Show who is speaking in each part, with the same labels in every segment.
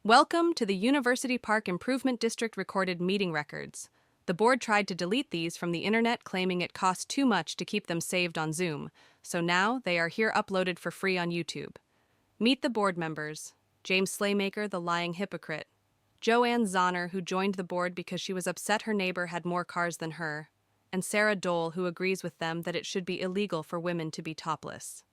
Speaker 1: Welcome to the University Park Improvement District recorded meeting records. The board tried to delete these from the internet, claiming it cost too much to keep them saved on Zoom, so now they are here uploaded for free on YouTube. Meet the board members: James Slaymaker, the lying hypocrite; Joanne Zahner, who joined the board because she was upset her neighbor had more cars than her; and Sarah Dole, who agrees with them that it should be illegal for women to be topless.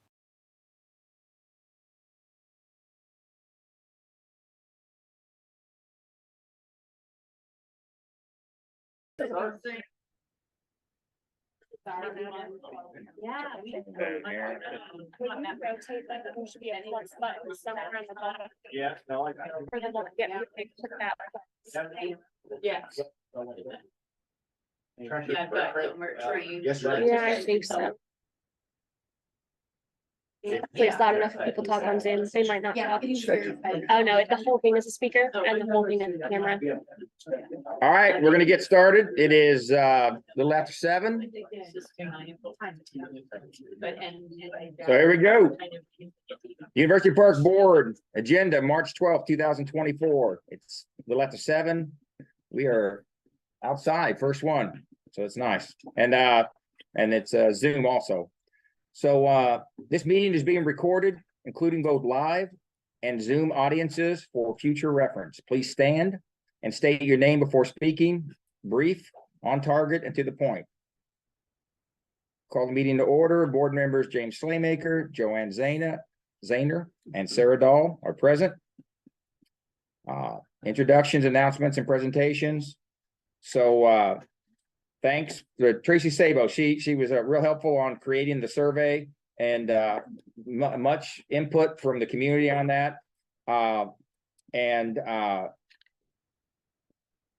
Speaker 2: Yeah, we rotate, but there should be a plus button somewhere on the bottom
Speaker 3: Yeah, no, I.
Speaker 2: for them to get put that.
Speaker 4: Yeah.
Speaker 3: Yeah,
Speaker 4: I've got the mercury.
Speaker 3: Yes, right.
Speaker 2: Yeah, I think so. Please, not enough people talk on Zoom, they might not talk. Oh, no, the whole thing is a speaker and the whole thing is a camera.
Speaker 5: All right, we're gonna get started. It is a little after 7. So here we go. University Park Board Agenda, March 12th, 2024. It's a little after 7. We are outside, first one, so it's nice. And it's Zoom also. So this meeting is being recorded, including both live and Zoom audiences for future reference. Please stand and state your name before speaking, brief, on target, and to the point. Call the meeting to order. Board members James Slaymaker, Joanne Zahner, and Sarah Dahl are present. Introductions, announcements, and presentations. So thanks to Tracy Sabo. She was real helpful on creating the survey and much input from the community on that.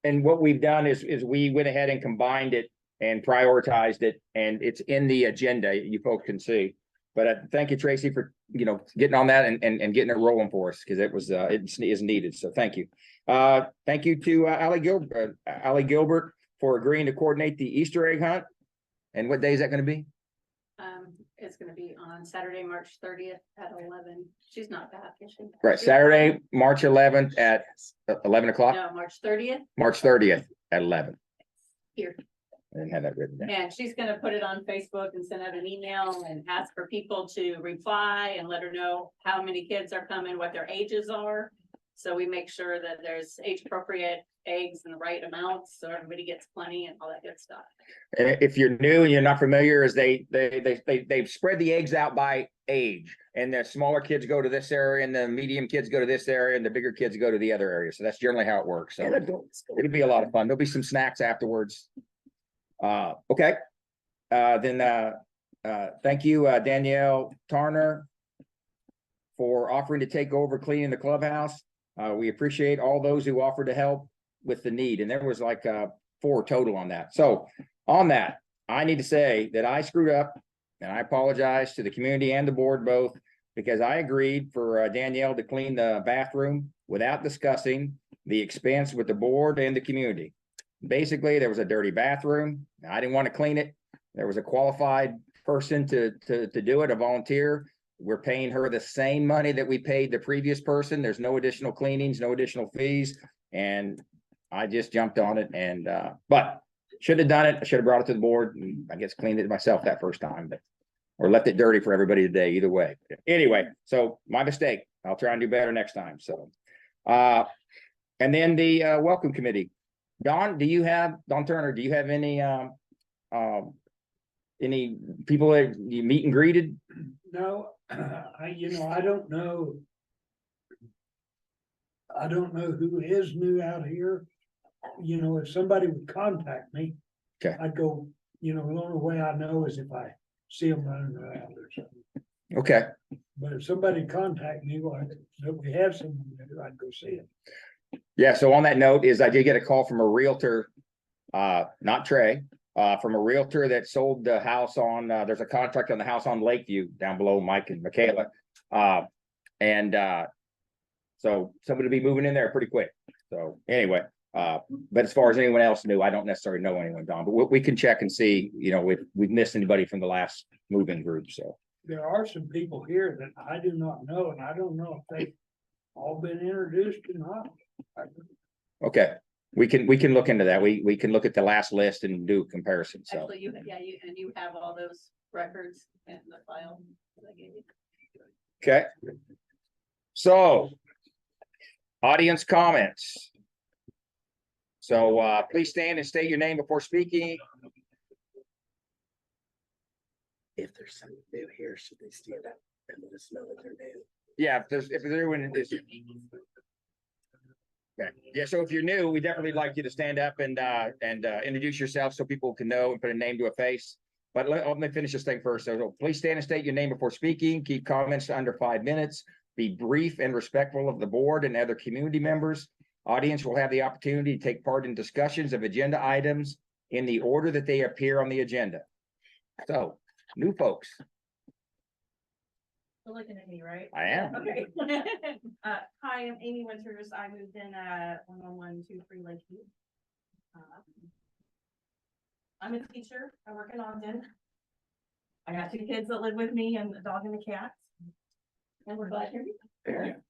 Speaker 5: And what we've done is we went ahead and combined it and prioritized it, and it's in the agenda. You folks can see. But thank you, Tracy, for getting on that and getting it rolling for us, because it was it is needed. So thank you. Thank you to Allie Gilbert for agreeing to coordinate the Easter egg hunt. And what day is that going to be?
Speaker 4: It's gonna be on Saturday, March 30th at 11. She's not back, is she?
Speaker 5: Right, Saturday, March 11th at 11 o'clock.
Speaker 4: No, March 30th
Speaker 5: March 30th at 11.
Speaker 4: here.
Speaker 5: I didn't have that written down.
Speaker 4: And she's gonna put it on Facebook and send out an email and ask for people to reply and let her know how many kids are coming, what their ages are. So we make sure that there's age appropriate eggs in the right amounts, so everybody gets plenty and all that good stuff.
Speaker 5: If you're new and you're not familiar, is they've spread the eggs out by age, and the smaller kids go to this area, and the medium kids go to this area, and the bigger kids go to the other area. So that's generally how it works. So it'll be a lot of fun. There'll be some snacks afterwards. Okay. Then thank you, Danielle Tarner, for offering to take over cleaning the clubhouse. We appreciate all those who offered to help with the need, and there was like 4 total on that. So on that, I need to say that I screwed up, and I apologize to the community and the board both, because I agreed for Danielle to clean the bathroom without discussing the expense with the board and the community. Basically, there was a dirty bathroom. I didn't want to clean it. There was a qualified person to do it, a volunteer. We're paying her the same money that we paid the previous person. There's no additional cleanings, no additional fees. And I just jumped on it, and but should have done it. I should have brought it to the board, and I guess cleaned it myself that first time, but or left it dirty for everybody today, either way. Anyway, so my mistake. I'll try and do better next time. So and then the welcome committee. Don Turner, do you have any people that you meet and greeted?
Speaker 6: No, I don't know. I don't know who is new out here. If somebody would contact me,
Speaker 5: okay,
Speaker 6: I'd go, the only way I know is if I see them running around or something.
Speaker 5: Okay.
Speaker 6: But if somebody contact me, that we have someone there, I'd go see them.
Speaker 5: Yeah, so on that note I did get a call from a realtor, not Trey, from a realtor that sold the house on, there's a contract on the house on Lakeview down below Mike and Michaela. So somebody will be moving in there pretty quick. So anyway, but as far as anyone else knew, I don't necessarily know anyone, Don, but we can check and see, if we've missed anybody from the last move-in group. So
Speaker 6: there are some people here that I do not know, and I don't know if they all been introduced and not.
Speaker 5: Okay, we can look into that. We can look at the last list and do a comparison, so.
Speaker 4: Actually, you have all those records in the file that I gave you.
Speaker 5: Okay. So. Audience comments. So please stand and state your name before speaking.
Speaker 3: If there's something new here, should they stand up and let us know that they're new?
Speaker 5: Yeah, if they're doing this. Okay, yeah, so if you're new, we definitely like you to stand up and introduce yourself so people can know and put a name to a face. But let me finish this thing first. So please stand and state your name before speaking. Keep comments to under 5 minutes. Be brief and respectful of the board and other community members. Audience will have the opportunity to take part in discussions of agenda items in the order that they appear on the agenda. So, new folks,
Speaker 7: You're looking at me, right?
Speaker 5: I am.
Speaker 7: Okay. Hi, I'm Amy Winters. I moved in 11123 Lakeview. I'm a teacher. I work in Ogden. I got 2 kids that live with me and a dog and a cat. And we're glad you're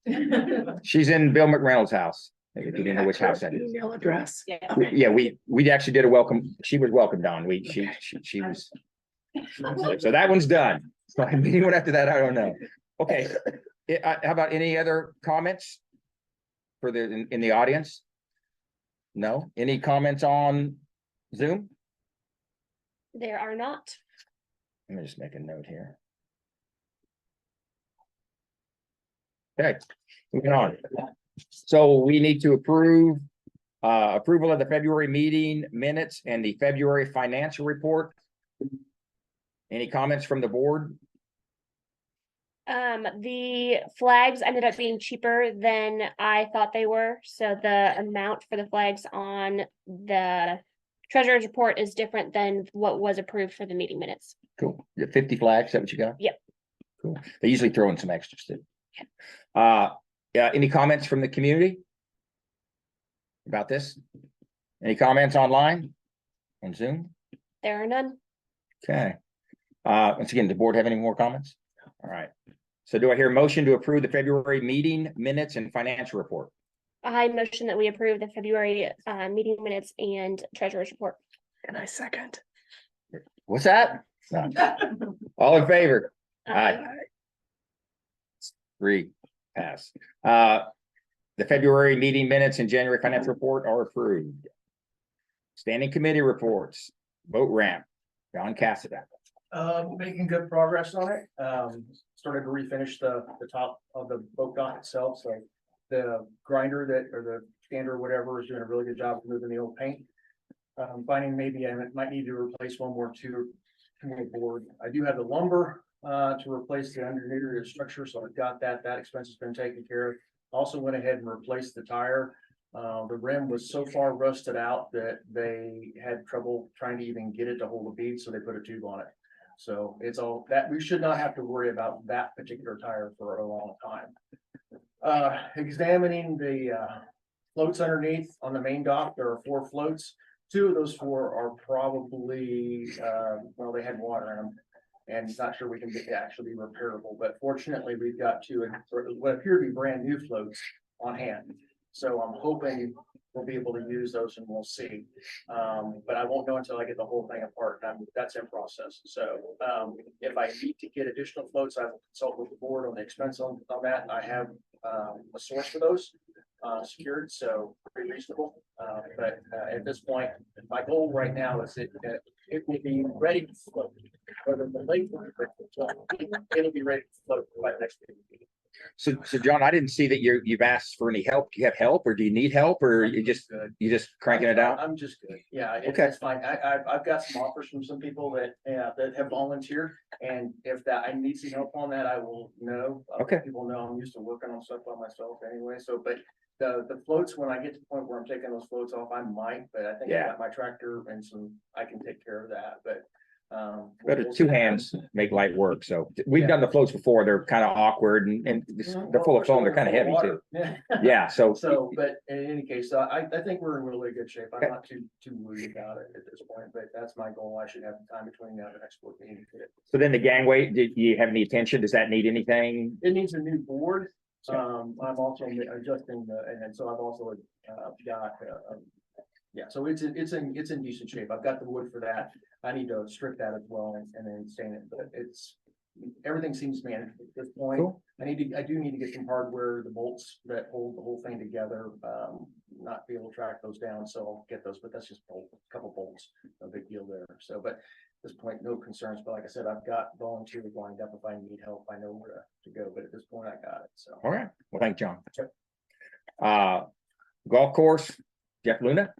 Speaker 7: here.
Speaker 5: She's in Bill McReynolds' house. If you didn't know which house that is.
Speaker 3: Email address.
Speaker 7: Yeah.
Speaker 5: Yeah, we actually did a welcome. She was welcomed on. She was. So that one's done. So anyone after that, I don't know. Okay. How about any other comments? For the, in the audience? No? Any comments on Zoom?
Speaker 2: There are not.
Speaker 5: Let me just make a note here. Okay, moving on. So we need to approve approval of the February meeting minutes and the February financial report. Any comments from the board?
Speaker 2: The flags ended up being cheaper than I thought they were, so the amount for the flags on the treasurer's report is different than what was approved for the meeting minutes.
Speaker 5: Cool. The 50 flags, is that what you got?
Speaker 2: Yep.
Speaker 5: Cool. They usually throw in some extras too. Yeah, any comments from the community? About this? Any comments online? On Zoom?
Speaker 2: There are none.
Speaker 5: Okay. Once again, does the board have any more comments? All right. So do I hear a motion to approve the February meeting minutes and financial report?
Speaker 2: I motion that we approve the February meeting minutes and treasurer's report.
Speaker 3: And I second.
Speaker 5: What's that? No. All in favor? Aye. 3 pass. The February meeting minutes and January financial report are approved. Standing committee reports, boat ramp, John Cassidy.
Speaker 8: Making good progress on it. Started to refinish the top of the boat dock itself, so the grinder or the sander or whatever is doing a really good job of moving the old paint. Finding maybe I might need to replace one more two more board. I do have the lumber to replace the underneath structure, so I've got that. That expense has been taken care of. Also went ahead and replaced the tire. The rim was so far rusted out that they had trouble trying to even get it to hold a bead, so they put a tube on it. So it's all that we should not have to worry about that particular tire for a long time. Examining the floats underneath on the main dock, there are 4 floats. 2 of those 4 are probably well, they had water in them, and it's not sure we can actually be repairable. But fortunately, we've got 2 what appear to be brand new floats on hand. So I'm hoping we'll be able to use those, and we'll see. But I won't know until I get the whole thing apart. That's in process. So if I need to get additional floats, I will consult with the board on the expense on that. I have a source for those secured, so pretty reasonable. But at this point, my goal right now is it will be ready to float. Whether the lake will be ready to float, it'll be ready to float by next week.
Speaker 5: So John, I didn't see that you've asked for any help. Do you have help, or do you need help, or you just cranking it out?
Speaker 8: I'm just good. Yeah,
Speaker 5: Okay.
Speaker 8: it's fine. I've got some offers from some people that have volunteered, and if that I need some help on that, I will know.
Speaker 5: Okay.
Speaker 8: People know I'm used to working on stuff by myself anyway. So, but the floats, when I get to the point where I'm taking those floats off, I might. But I think I got my tractor and I can take care of that. But
Speaker 5: But 2 hands make light work. So we've done the floats before. They're kind of awkward and they're full of foam. They're kind of heavy too.
Speaker 8: Yeah.
Speaker 5: Yeah. So
Speaker 8: But in any case, I think we're in really good shape. I'm not too worried about it at this point, but that's my goal. I should have the time between now and the next board meeting to get it.
Speaker 5: so then the gangway, do you have any attention? Does that need anything?
Speaker 8: It needs a new board. I'm also adjusting and so I've also, got, yeah, so it's in decent shape. I've got the wood for that. I need to strip that as well and then stain it, but everything seems manageable at this point.
Speaker 5: Cool.
Speaker 8: I do need to get some hardware, the bolts that hold the whole thing together, not be able to track those down, so I'll get those, but that's just a couple bolts, no big deal there. So, but at this point, no concerns, but like I said, I've got volunteers lined up. If I need help, I know where to go, but at this point, I got it, so.
Speaker 5: All right. Well, thank you, John. Golf course, Jeff Luna.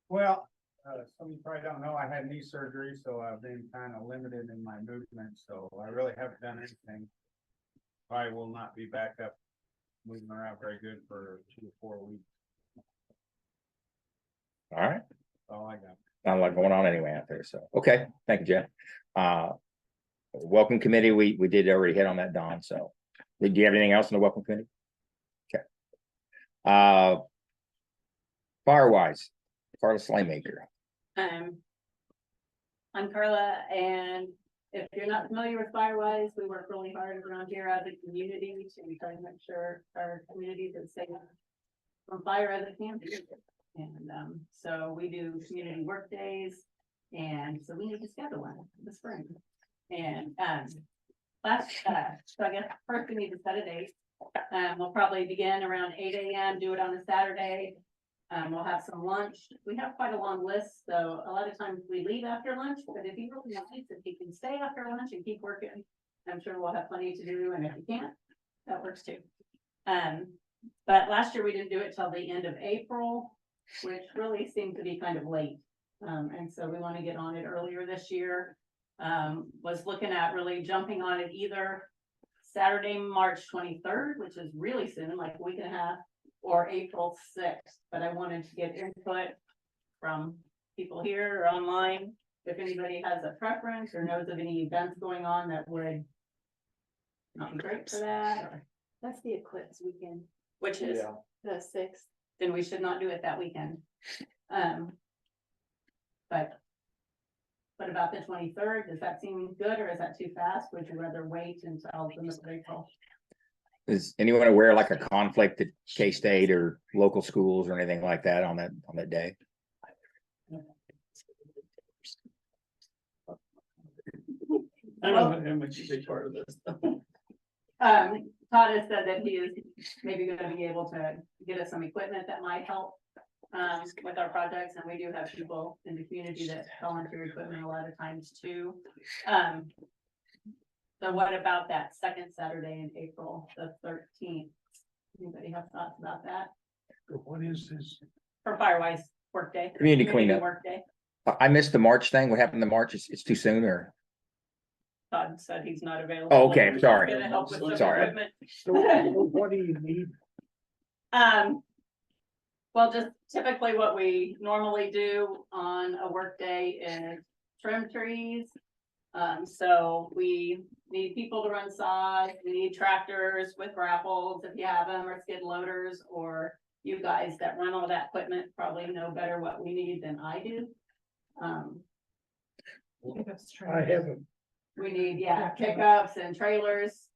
Speaker 9: Well, some of you probably don't know, I had knee surgery, so I've been kind of limited in my movement, so I really haven't done anything. Probably will not be back up moving around very good for 2 to 4 weeks.
Speaker 5: All right.
Speaker 9: That's all I got.
Speaker 5: Not a lot going on anyway out there. So, okay. Thank you, Jeff. Welcome committee. We did already hit on that, Don. So do you have anything else in the welcome committee? Okay. Firewise, Carla Slaymaker.
Speaker 4: I'm Carla, and if you're not familiar with Firewise, we work really hard around here as a community to try to make sure our community is safe from fire as it can be. And so we do community work days, and so we need to schedule one this spring. And so I guess first we need to set a date. We'll probably begin around 8 a.m., do it on a Saturday. We'll have some lunch. We have quite a long list, so a lot of times we leave after lunch, but if you really want to, if you can stay after lunch and keep working, I'm sure we'll have plenty to do, and if you can't, that works too. But last year we didn't do it till the end of April, which really seemed to be kind of late. And so we want to get on it earlier this year. Was looking at really jumping on it either Saturday, March 23rd, which is really soon, like a week and a half, or April 6th, but I wanted to get input from people here or online. If anybody has a preference or knows of any events going on that would not be great for that, or
Speaker 7: That's the eclipse weekend,
Speaker 4: which is,
Speaker 7: the 6th.
Speaker 4: then we should not do it that weekend. But what about the 23rd? Does that seem good, or is that too fast? Would you rather wait until the middle of April?
Speaker 5: Is anyone aware of like a conflict at K-State or local schools or anything like that on that day?
Speaker 3: I don't know how much you big part of this.
Speaker 4: Todd has said that he is maybe gonna be able to get us some equipment that might help with our projects, and we do have people in the community that volunteer equipment a lot of times too. So what about that second Saturday in April, the 13th? Anybody have thoughts about that?
Speaker 6: What is this?
Speaker 4: For Firewise Workday?
Speaker 5: Community cleanup.
Speaker 4: Workday.
Speaker 5: I missed the March thing. What happened to March? It's too soon, or?
Speaker 4: Todd said he's not available.
Speaker 5: Oh, okay,
Speaker 4: He's
Speaker 5: sorry.
Speaker 4: gonna help with some
Speaker 5: Sorry.
Speaker 4: equipment.
Speaker 6: So what do you need?
Speaker 4: Well, just typically what we normally do on a work day is trim trees. So we need people to run saws, we need tractors with grapples if you have them, or skid loaders, or you guys that run all that equipment probably know better what we need than I do.
Speaker 6: I haven't.
Speaker 4: We need, yeah, pickups and trailers.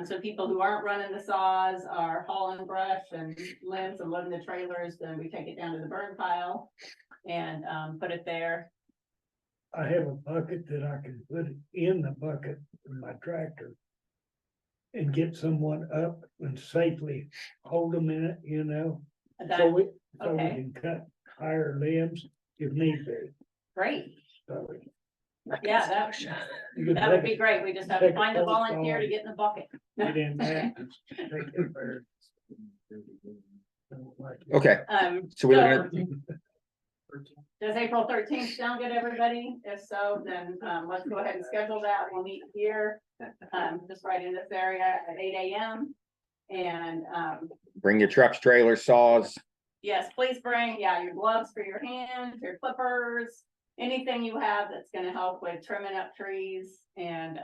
Speaker 4: So people who aren't running the saws are hauling brush and limbs and loading the trailers, then we take it down to the burn pile and put it there.
Speaker 6: I have a bucket that I can put in the bucket in my tractor and get someone up and safely hold them in it, you know, so we
Speaker 4: okay.
Speaker 6: can cut higher limbs if need be.
Speaker 4: Great.
Speaker 6: So
Speaker 4: Yeah, that
Speaker 6: you can
Speaker 4: would
Speaker 6: take
Speaker 4: be
Speaker 6: it-
Speaker 4: great. We just have to
Speaker 6: take a
Speaker 4: find a
Speaker 6: post
Speaker 4: volunteer to
Speaker 6: on,
Speaker 4: get in the bucket.
Speaker 6: Get in that. and take it there.
Speaker 5: Okay, so we're looking at
Speaker 4: Does April 13th sound good, everybody? If so, then let's go ahead and schedule that. We'll meet here, just right in this area at 8 a.m. And
Speaker 5: bring your trucks, trailers, saws.
Speaker 4: yes, please bring, your gloves for your hands, your clippers, anything you have that's gonna help with trimming up trees and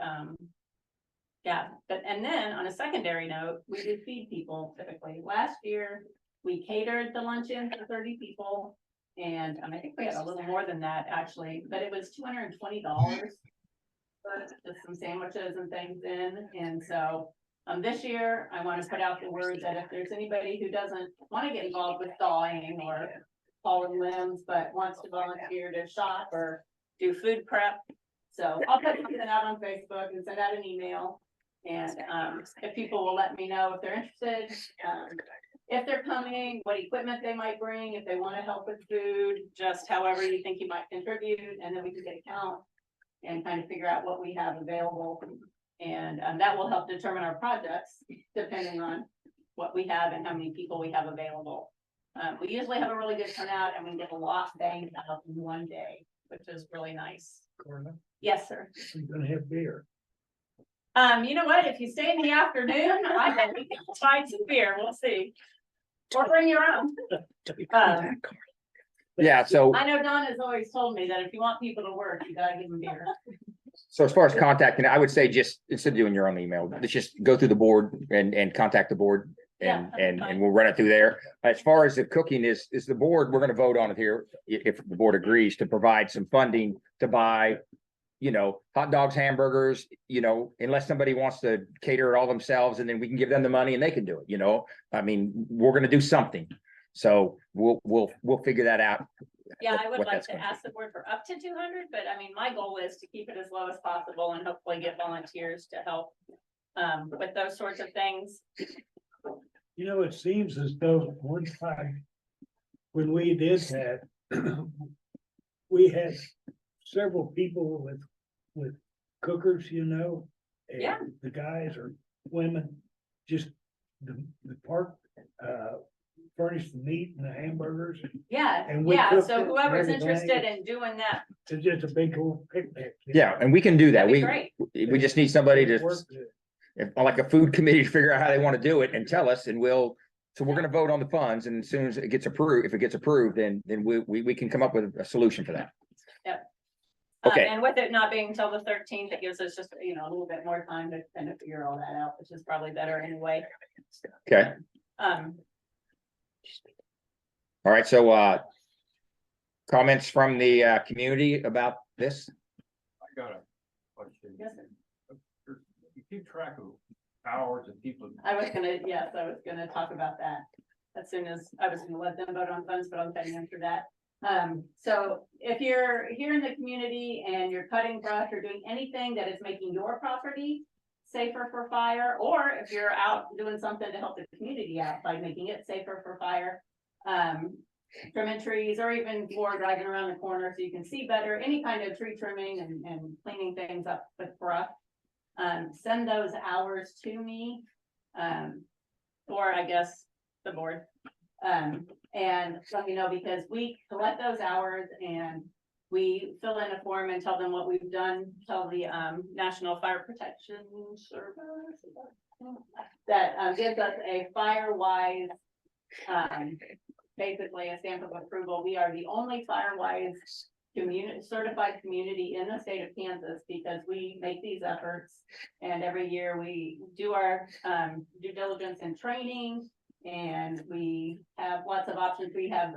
Speaker 4: and then on a secondary note, we do feed people typically. Last year, we catered the luncheon for 30 people. And I think we had a little more than that actually, but it was $220 for just some sandwiches and things in. And so This year, I want to put out the word that if there's anybody who doesn't want to get involved with thawing or hauling limbs, but wants to volunteer to shop or do food prep. So I'll put something out on Facebook and send out an email. And if people will let me know if they're interested, if they're coming, what equipment they might bring, if they want to help with food, just however you think you might contribute, and then we can get a count and kind of figure out what we have available. And that will help determine our projects depending on what we have and how many people we have available. We usually have a really good turnout and we get a lot banged out in one day, which is really nice.
Speaker 6: Carla,
Speaker 4: Yes, sir.
Speaker 6: I'm gonna have beer.
Speaker 4: You know what? If you stay in the afternoon, I bet we can find some beer. We'll see. Or bring your own.
Speaker 5: Yeah, so,
Speaker 4: I know Don has always told me that if you want people to work, you gotta give them beer.
Speaker 5: so as far as contacting, I would say just, instead of doing your own email, let's just go through the board and contact the board.
Speaker 4: Yeah,
Speaker 5: And,
Speaker 4: that'd be fine.
Speaker 5: and we'll run it through there. As far as the cooking is the board, we're gonna vote on it here, if the board agrees to provide some funding to buy, hot dogs, hamburgers, unless somebody wants to cater it all themselves, and then we can give them the money and they can do it, I mean, we're gonna do something. So we'll figure that out.
Speaker 4: Yeah, I would
Speaker 5: what
Speaker 4: like
Speaker 5: that's
Speaker 4: to
Speaker 5: gonna
Speaker 4: ask the board for up to 200, but I mean, my goal is to keep it as low as possible and hopefully get volunteers to help with those sorts of things.
Speaker 6: It seems as though one time when we did that, we had several people with cookers, and
Speaker 4: Yeah.
Speaker 6: the guys or women, just the park, furnished the meat and the hamburgers.
Speaker 4: Yeah,
Speaker 6: And we
Speaker 4: yeah,
Speaker 6: cooked
Speaker 4: so
Speaker 6: it and
Speaker 4: whoever's
Speaker 6: everything.
Speaker 4: interested in doing that,
Speaker 6: It's just a big old picnic.
Speaker 5: Yeah, and we can do that.
Speaker 4: that'd be great.
Speaker 5: We just need somebody
Speaker 6: It
Speaker 5: to,
Speaker 6: worked good.
Speaker 5: like a food committee, to figure out how they want to do it and tell us, and so we're gonna vote on the funds, and as soon as it gets approved, if it gets approved, then we can come up with a solution for that.
Speaker 4: Yep.
Speaker 5: Okay.
Speaker 4: And with it not being until the 13th, it gives us just, a little bit more time to kind of figure all that out, which is probably better anyway.
Speaker 5: Okay,
Speaker 4: Um,
Speaker 5: all right, so comments from the community about this?
Speaker 9: I got a question.
Speaker 4: yes, sir.
Speaker 9: You keep track of hours and people.
Speaker 4: I was gonna talk about that as soon as I was gonna let them vote on funds, but I'll kind of answer that. So if you're here in the community and you're cutting brush or doing anything that is making your property safer for fire, or if you're out doing something to help the community out by making it safer for fire, trimming trees, or even for driving around the corner so you can see better, any kind of tree trimming and cleaning things up with brush, send those hours to me, or I guess the board. And let me know, because we collect those hours and we fill in a form and tell them what we've done, tell the National Fire Protection Service that gives us a fire-wise, basically a stamp of approval. We are the only fire-wise certified community in the state of Kansas, because we make these efforts, and every year we do our due diligence and training, and we have lots of options. We have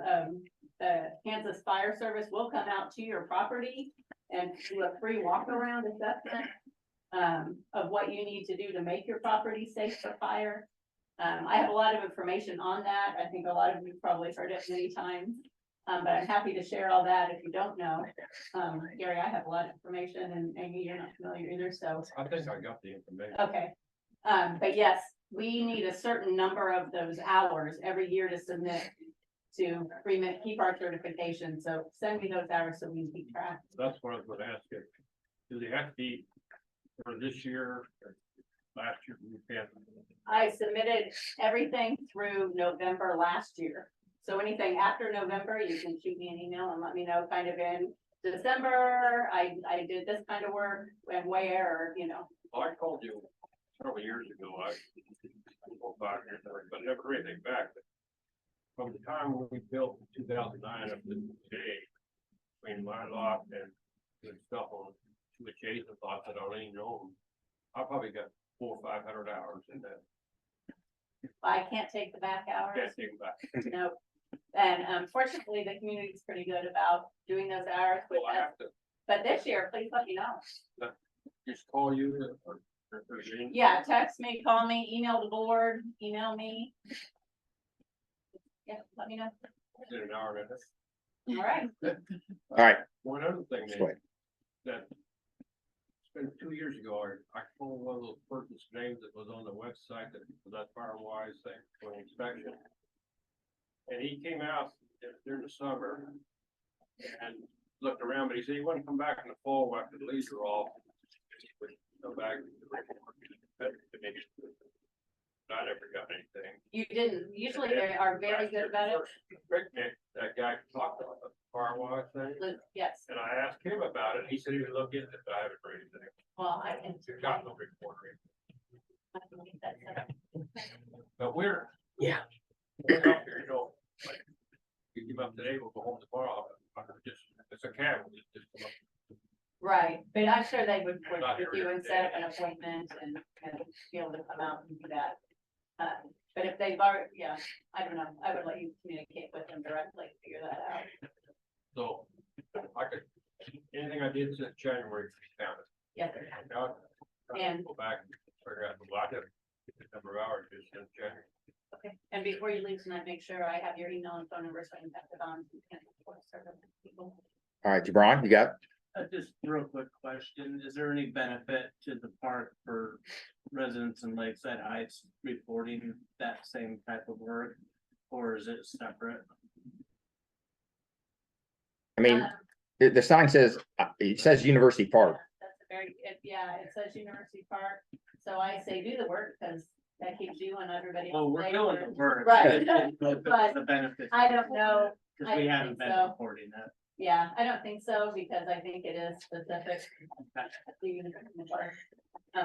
Speaker 4: the Kansas Fire Service will come out to your property and do a free walk around assessment of what you need to do to make your property safe for fire. I have a lot of information on that. I think a lot of you probably heard it many times, but I'm happy to share all that if you don't know. Gary, I have a lot of information, and Amy, you're not familiar either, so.
Speaker 9: I think I got the information.
Speaker 4: Okay, but yes, we need a certain number of those hours every year to submit to keep our certification, so send me those hours so we can keep track.
Speaker 9: That's what I was gonna ask you. Do they have to be for this year or last year?
Speaker 4: I submitted everything through November last year, so anything after November, you can shoot me an email and let me know kind of in December, I did this kind of work and where, or.
Speaker 9: I called you several years ago, 5 years, but never heard anything back. From the time when we built in 2009 up to today, between my lot and the stuff on two adjacent lots that I don't even own, I probably got 400 or 500 hours in that.
Speaker 4: I can't take the back hours.
Speaker 9: Can't take it back.
Speaker 4: No, and fortunately, the community is pretty good about doing those hours with
Speaker 9: Well, I
Speaker 4: us.
Speaker 9: have to
Speaker 4: But this year, please let me know.
Speaker 9: just call you or
Speaker 4: Yeah, text me, call me, email the board, email me. Yeah, let me know.
Speaker 10: In an hour and a half.
Speaker 4: All right.
Speaker 5: All right,
Speaker 10: One other thing
Speaker 5: go ahead.
Speaker 10: that it's been 2 years ago, I pulled one of those person's names that was on the website that Firewise thing for inspection. And he came out during the summer and looked around, but he said he wouldn't come back in the fall after the leaves are off. He would come back. Not ever got anything.
Speaker 4: You didn't, usually they are very good about it.
Speaker 10: Picnic, that guy talked about the Firewise thing,
Speaker 4: Luke, yes,
Speaker 10: and I asked him about it, he said he would look into it, but I haven't heard anything.
Speaker 4: well, I can.
Speaker 10: Got no report.
Speaker 4: I can get that set up.
Speaker 10: But we're.
Speaker 3: Yeah.
Speaker 10: We're up here, you know, like, you give up today, we'll go home tomorrow, just, it's a cab, we just come up.
Speaker 4: Right, but I'm sure they would work with you and set up an appointment and be able to come out and do that. But if they've already, yeah, I don't know, I would let you communicate with them directly, figure that out.
Speaker 10: So, I could, anything I did since January, found it.
Speaker 4: Yes, sir.
Speaker 10: Now, I
Speaker 4: And-
Speaker 10: Go back, and figure out, well, I did the number of hours just since January.
Speaker 4: Okay, and before you leave tonight, make sure I have your email and phone number so I can pass it on. People.
Speaker 5: All right, Jabron, you got?
Speaker 11: Just real quick question, is there any benefit to the park for residents in Lakeside Heights reporting that same type of work? Or is it separate?
Speaker 5: I mean, the sign says, it says University Park.
Speaker 4: That's a very, yeah, it says University Park, so I say do the work, because that keeps you and everybody.
Speaker 11: Well,
Speaker 4: else
Speaker 11: we're
Speaker 4: safe.
Speaker 11: doing the work.
Speaker 4: Right.
Speaker 11: But
Speaker 4: But
Speaker 11: the benefit.
Speaker 4: I don't know.
Speaker 11: Cause
Speaker 4: I
Speaker 11: we
Speaker 4: don't
Speaker 11: haven't
Speaker 4: think
Speaker 11: been
Speaker 4: so.
Speaker 11: reporting that.
Speaker 4: Yeah, I don't think so, because I think it is specific. to University Park.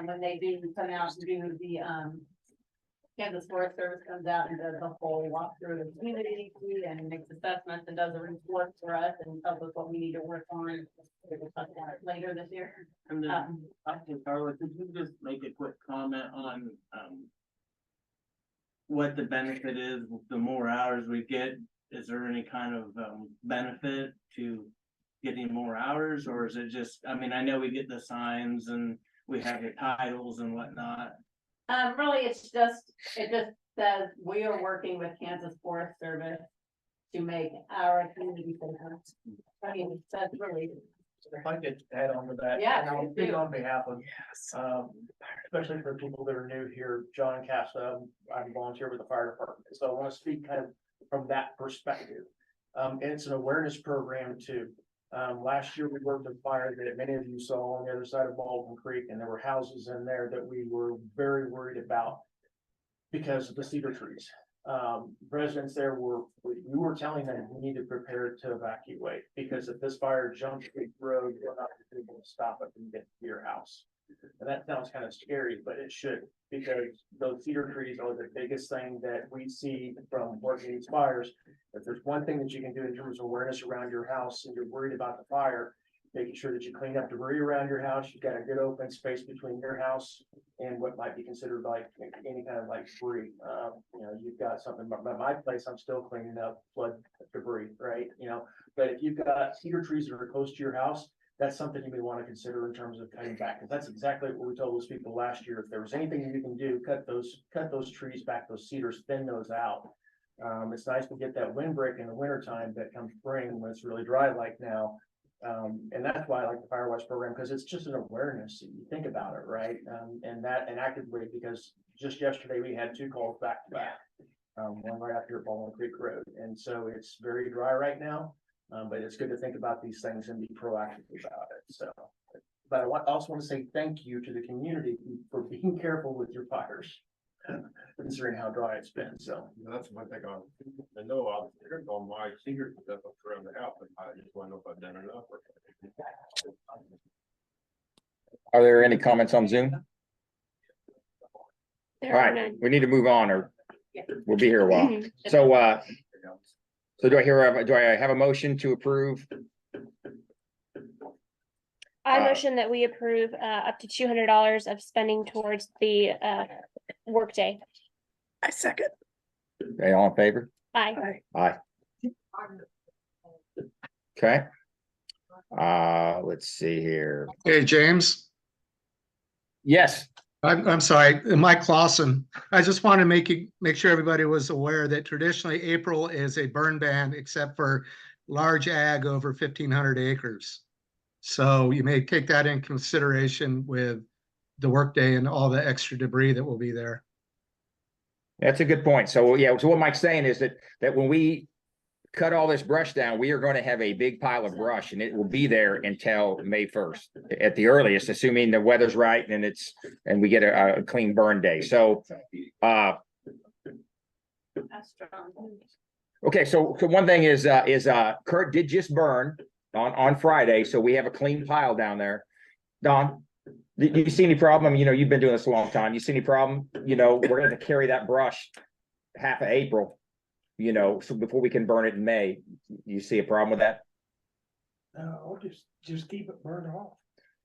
Speaker 4: When they do come out and do the, Kansas Forest Service comes out and does the whole walkthrough of the community and makes assessments and does a report for us and tells us what we need to work on. We'll talk about it later this year.
Speaker 11: And then,
Speaker 4: Um,
Speaker 11: Carla, could you just make a quick comment on, what the benefit is, the more hours we get? Is there any kind of, benefit to getting more hours, or is it just, I mean, I know we get the signs and we have the titles and whatnot.
Speaker 4: Really, it just says we are working with Kansas Forest Service to make our community safer. I mean, that's really,
Speaker 8: If I could add on to that.
Speaker 4: Yeah,
Speaker 8: and I'll
Speaker 4: please
Speaker 8: speak
Speaker 4: do.
Speaker 8: on behalf of, especially for people that are new here, John and Casa, I volunteer with the fire department, so I want to speak kind of from that perspective. And it's an awareness program too. Last year we worked with fire that many of you saw on the other side of Baldwin Creek, and there were houses in there that we were very worried about because of the cedar trees. Residents there we were telling them we need to prepare to evacuate, because if this fire jumps the road, we're not able to stop it and get to your house. And that sounds kind of scary, but it should, because those cedar trees are the biggest thing that we see from working these fires. If there's one thing that you can do in terms of awareness around your house and you're worried about the fire, making sure that you clean up debris around your house, you've got a good open space between your house and what might be considered like any kind of like debris. You know, you've got something, but my place, I'm still cleaning up flood debris, right? You know, but if you've got cedar trees that are close to your house, that's something you may want to consider in terms of cutting back, because that's exactly what we told those people last year. If there was anything you can do, cut those trees back, those cedars, thin those out. It's nice to get that windbreak in the wintertime, that comes spring when it's really dry like now. And that's why I like the Firewise program, because it's just an awareness. You think about it, right? And actively, because just yesterday we had 2 calls back to back. One right out here at Baldwin Creek Road. And so it's very dry right now. But it's good to think about these things and be proactive about it. So, but I also want to say thank you to the community for being careful with your fires, considering how dry it's been. So
Speaker 10: That's one thing I know I'll hear on my secret stuff up around the house, but I just want to know if I've done enough.
Speaker 5: Are there any comments on Zoom? All
Speaker 2: There are
Speaker 5: right,
Speaker 2: none.
Speaker 5: we need to move on, or
Speaker 4: Yeah.
Speaker 5: we'll be here a while. So do I have a motion to approve?
Speaker 2: I motion that we approve up to $200 of spending towards the workday.
Speaker 3: I second.
Speaker 5: Okay, all in favor?
Speaker 2: Aye.
Speaker 5: Aye. Okay. Let's see here.
Speaker 12: Hey, James,
Speaker 5: Yes,
Speaker 12: I'm sorry, Mike Clausen. I just want to make sure everybody was aware that traditionally April is a burn ban except for large ag over 1,500 acres. So you may take that in consideration with the workday and all the extra debris that will be there.
Speaker 5: That's a good point. So yeah, so what Mike's saying is that when we cut all this brush down, we are going to have a big pile of brush and it will be there until May 1st at the earliest, assuming the weather's right and we get a clean burn day. So, okay. So one thing is Kurt did just burn on Friday. So we have a clean pile down there. Don, do you see any problem? You know, you've been doing this a long time. You see any problem? You know, we're going to carry that brush half of April. You know, so before we can burn it in May, you see a problem with that?
Speaker 6: No, just keep it burned off.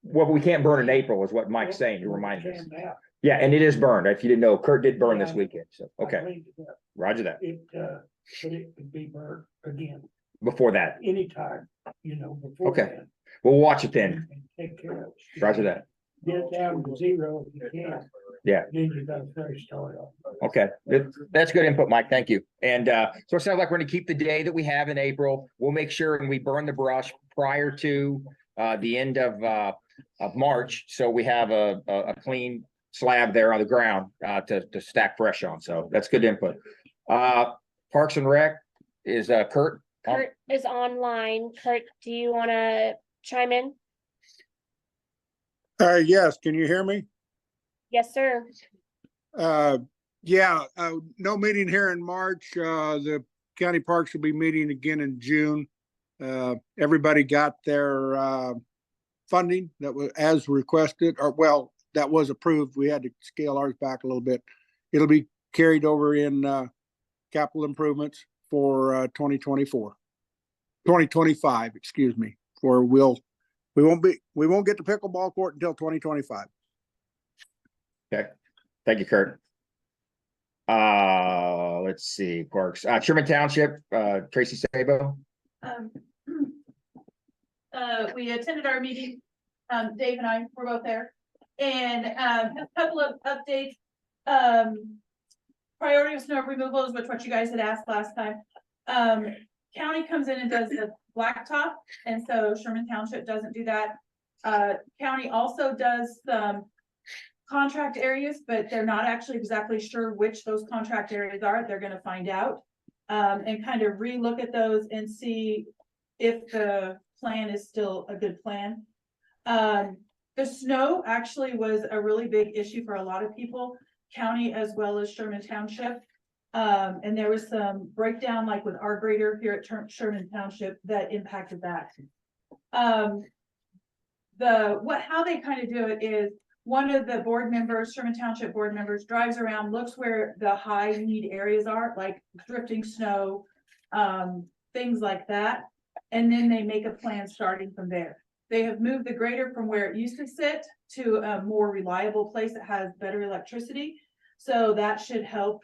Speaker 5: Well, we can't burn in April is what Mike's saying, to remind us.
Speaker 6: Can now.
Speaker 5: Yeah, and it is burned. If you didn't know, Kurt did burn
Speaker 6: Yeah,
Speaker 5: this weekend, so, okay,
Speaker 6: I cleaned it up.
Speaker 5: roger that.
Speaker 6: But it could be burnt again
Speaker 5: Before that,
Speaker 6: anytime, before.
Speaker 5: Okay.
Speaker 6: then.
Speaker 5: we'll watch it then,
Speaker 6: And take care of it.
Speaker 5: roger that.
Speaker 6: Get it down to 0 if you can.
Speaker 5: Yeah.
Speaker 6: Then you got a fresh start off.
Speaker 5: Okay, that's good input, Mike, thank you. And so it sounds like we're gonna keep the day that we have in April. We'll make sure and we burn the brush prior to the end of March. So we have a clean slab there on the ground to stack fresh on. So that's good input. Parks and Rec is Kurt.
Speaker 2: Kurt is online. Kurt, do you want to chime in?
Speaker 9: Yes, can you hear me?
Speaker 2: Yes, sir.
Speaker 9: Yeah, no meeting here in March. The county parks will be meeting again in June. Everybody got their funding that was as requested, or well, that was approved. We had to scale ours back a little bit. It'll be carried over in capital improvements for 2025, excuse me, for we won't get the pickleball court until 2025.
Speaker 5: Okay, thank you, Kurt. Let's see, Parks, Sherman Township, Tracy Sabo.
Speaker 7: We attended our meeting, Dave and I were both there, and a couple of updates. Priority of snow removal is what you guys had asked last time. County comes in and does the blacktop, and so Sherman Township doesn't do that. County also does some contract areas, but they're not actually exactly sure which those contract areas are. They're going to find out and kind of relook at those and see if the plan is still a good plan. The snow actually was a really big issue for a lot of people, county as well as Sherman Township. And there was some breakdown, like with our grader here at Sherman Township, that impacted that. How they kind of do it is one of the board members, Sherman Township board members, drives around, looks where the high need areas are, like drifting snow, things like that. And then they make a plan starting from there. They have moved the grader from where it used to sit to a more reliable place that has better electricity. So that should help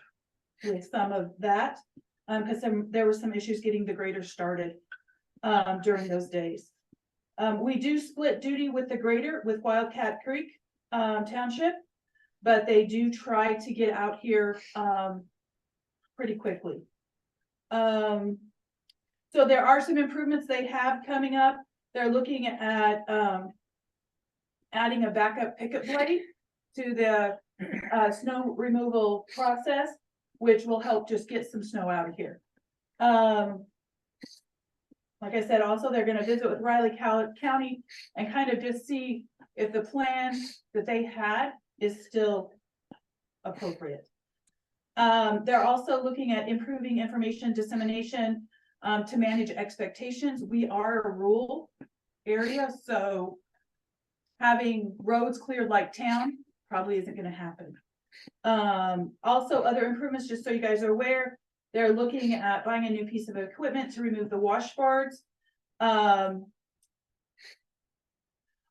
Speaker 7: with some of that, because there were some issues getting the grader started during those days. We do split duty with the grader with Wildcat Creek Township, but they do try to get out here pretty quickly. So there are some improvements they have coming up. They're looking at adding a backup pickup blade to the snow removal process, which will help just get some snow out of here. Like I said, also they're going to visit with Riley County and kind of just see if the plan that they had is still appropriate. They're also looking at improving information dissemination to manage expectations. We are a rural area, so having roads cleared like town probably isn't going to happen. Also other improvements, just so you guys are aware, they're looking at buying a new piece of equipment to remove the washboards.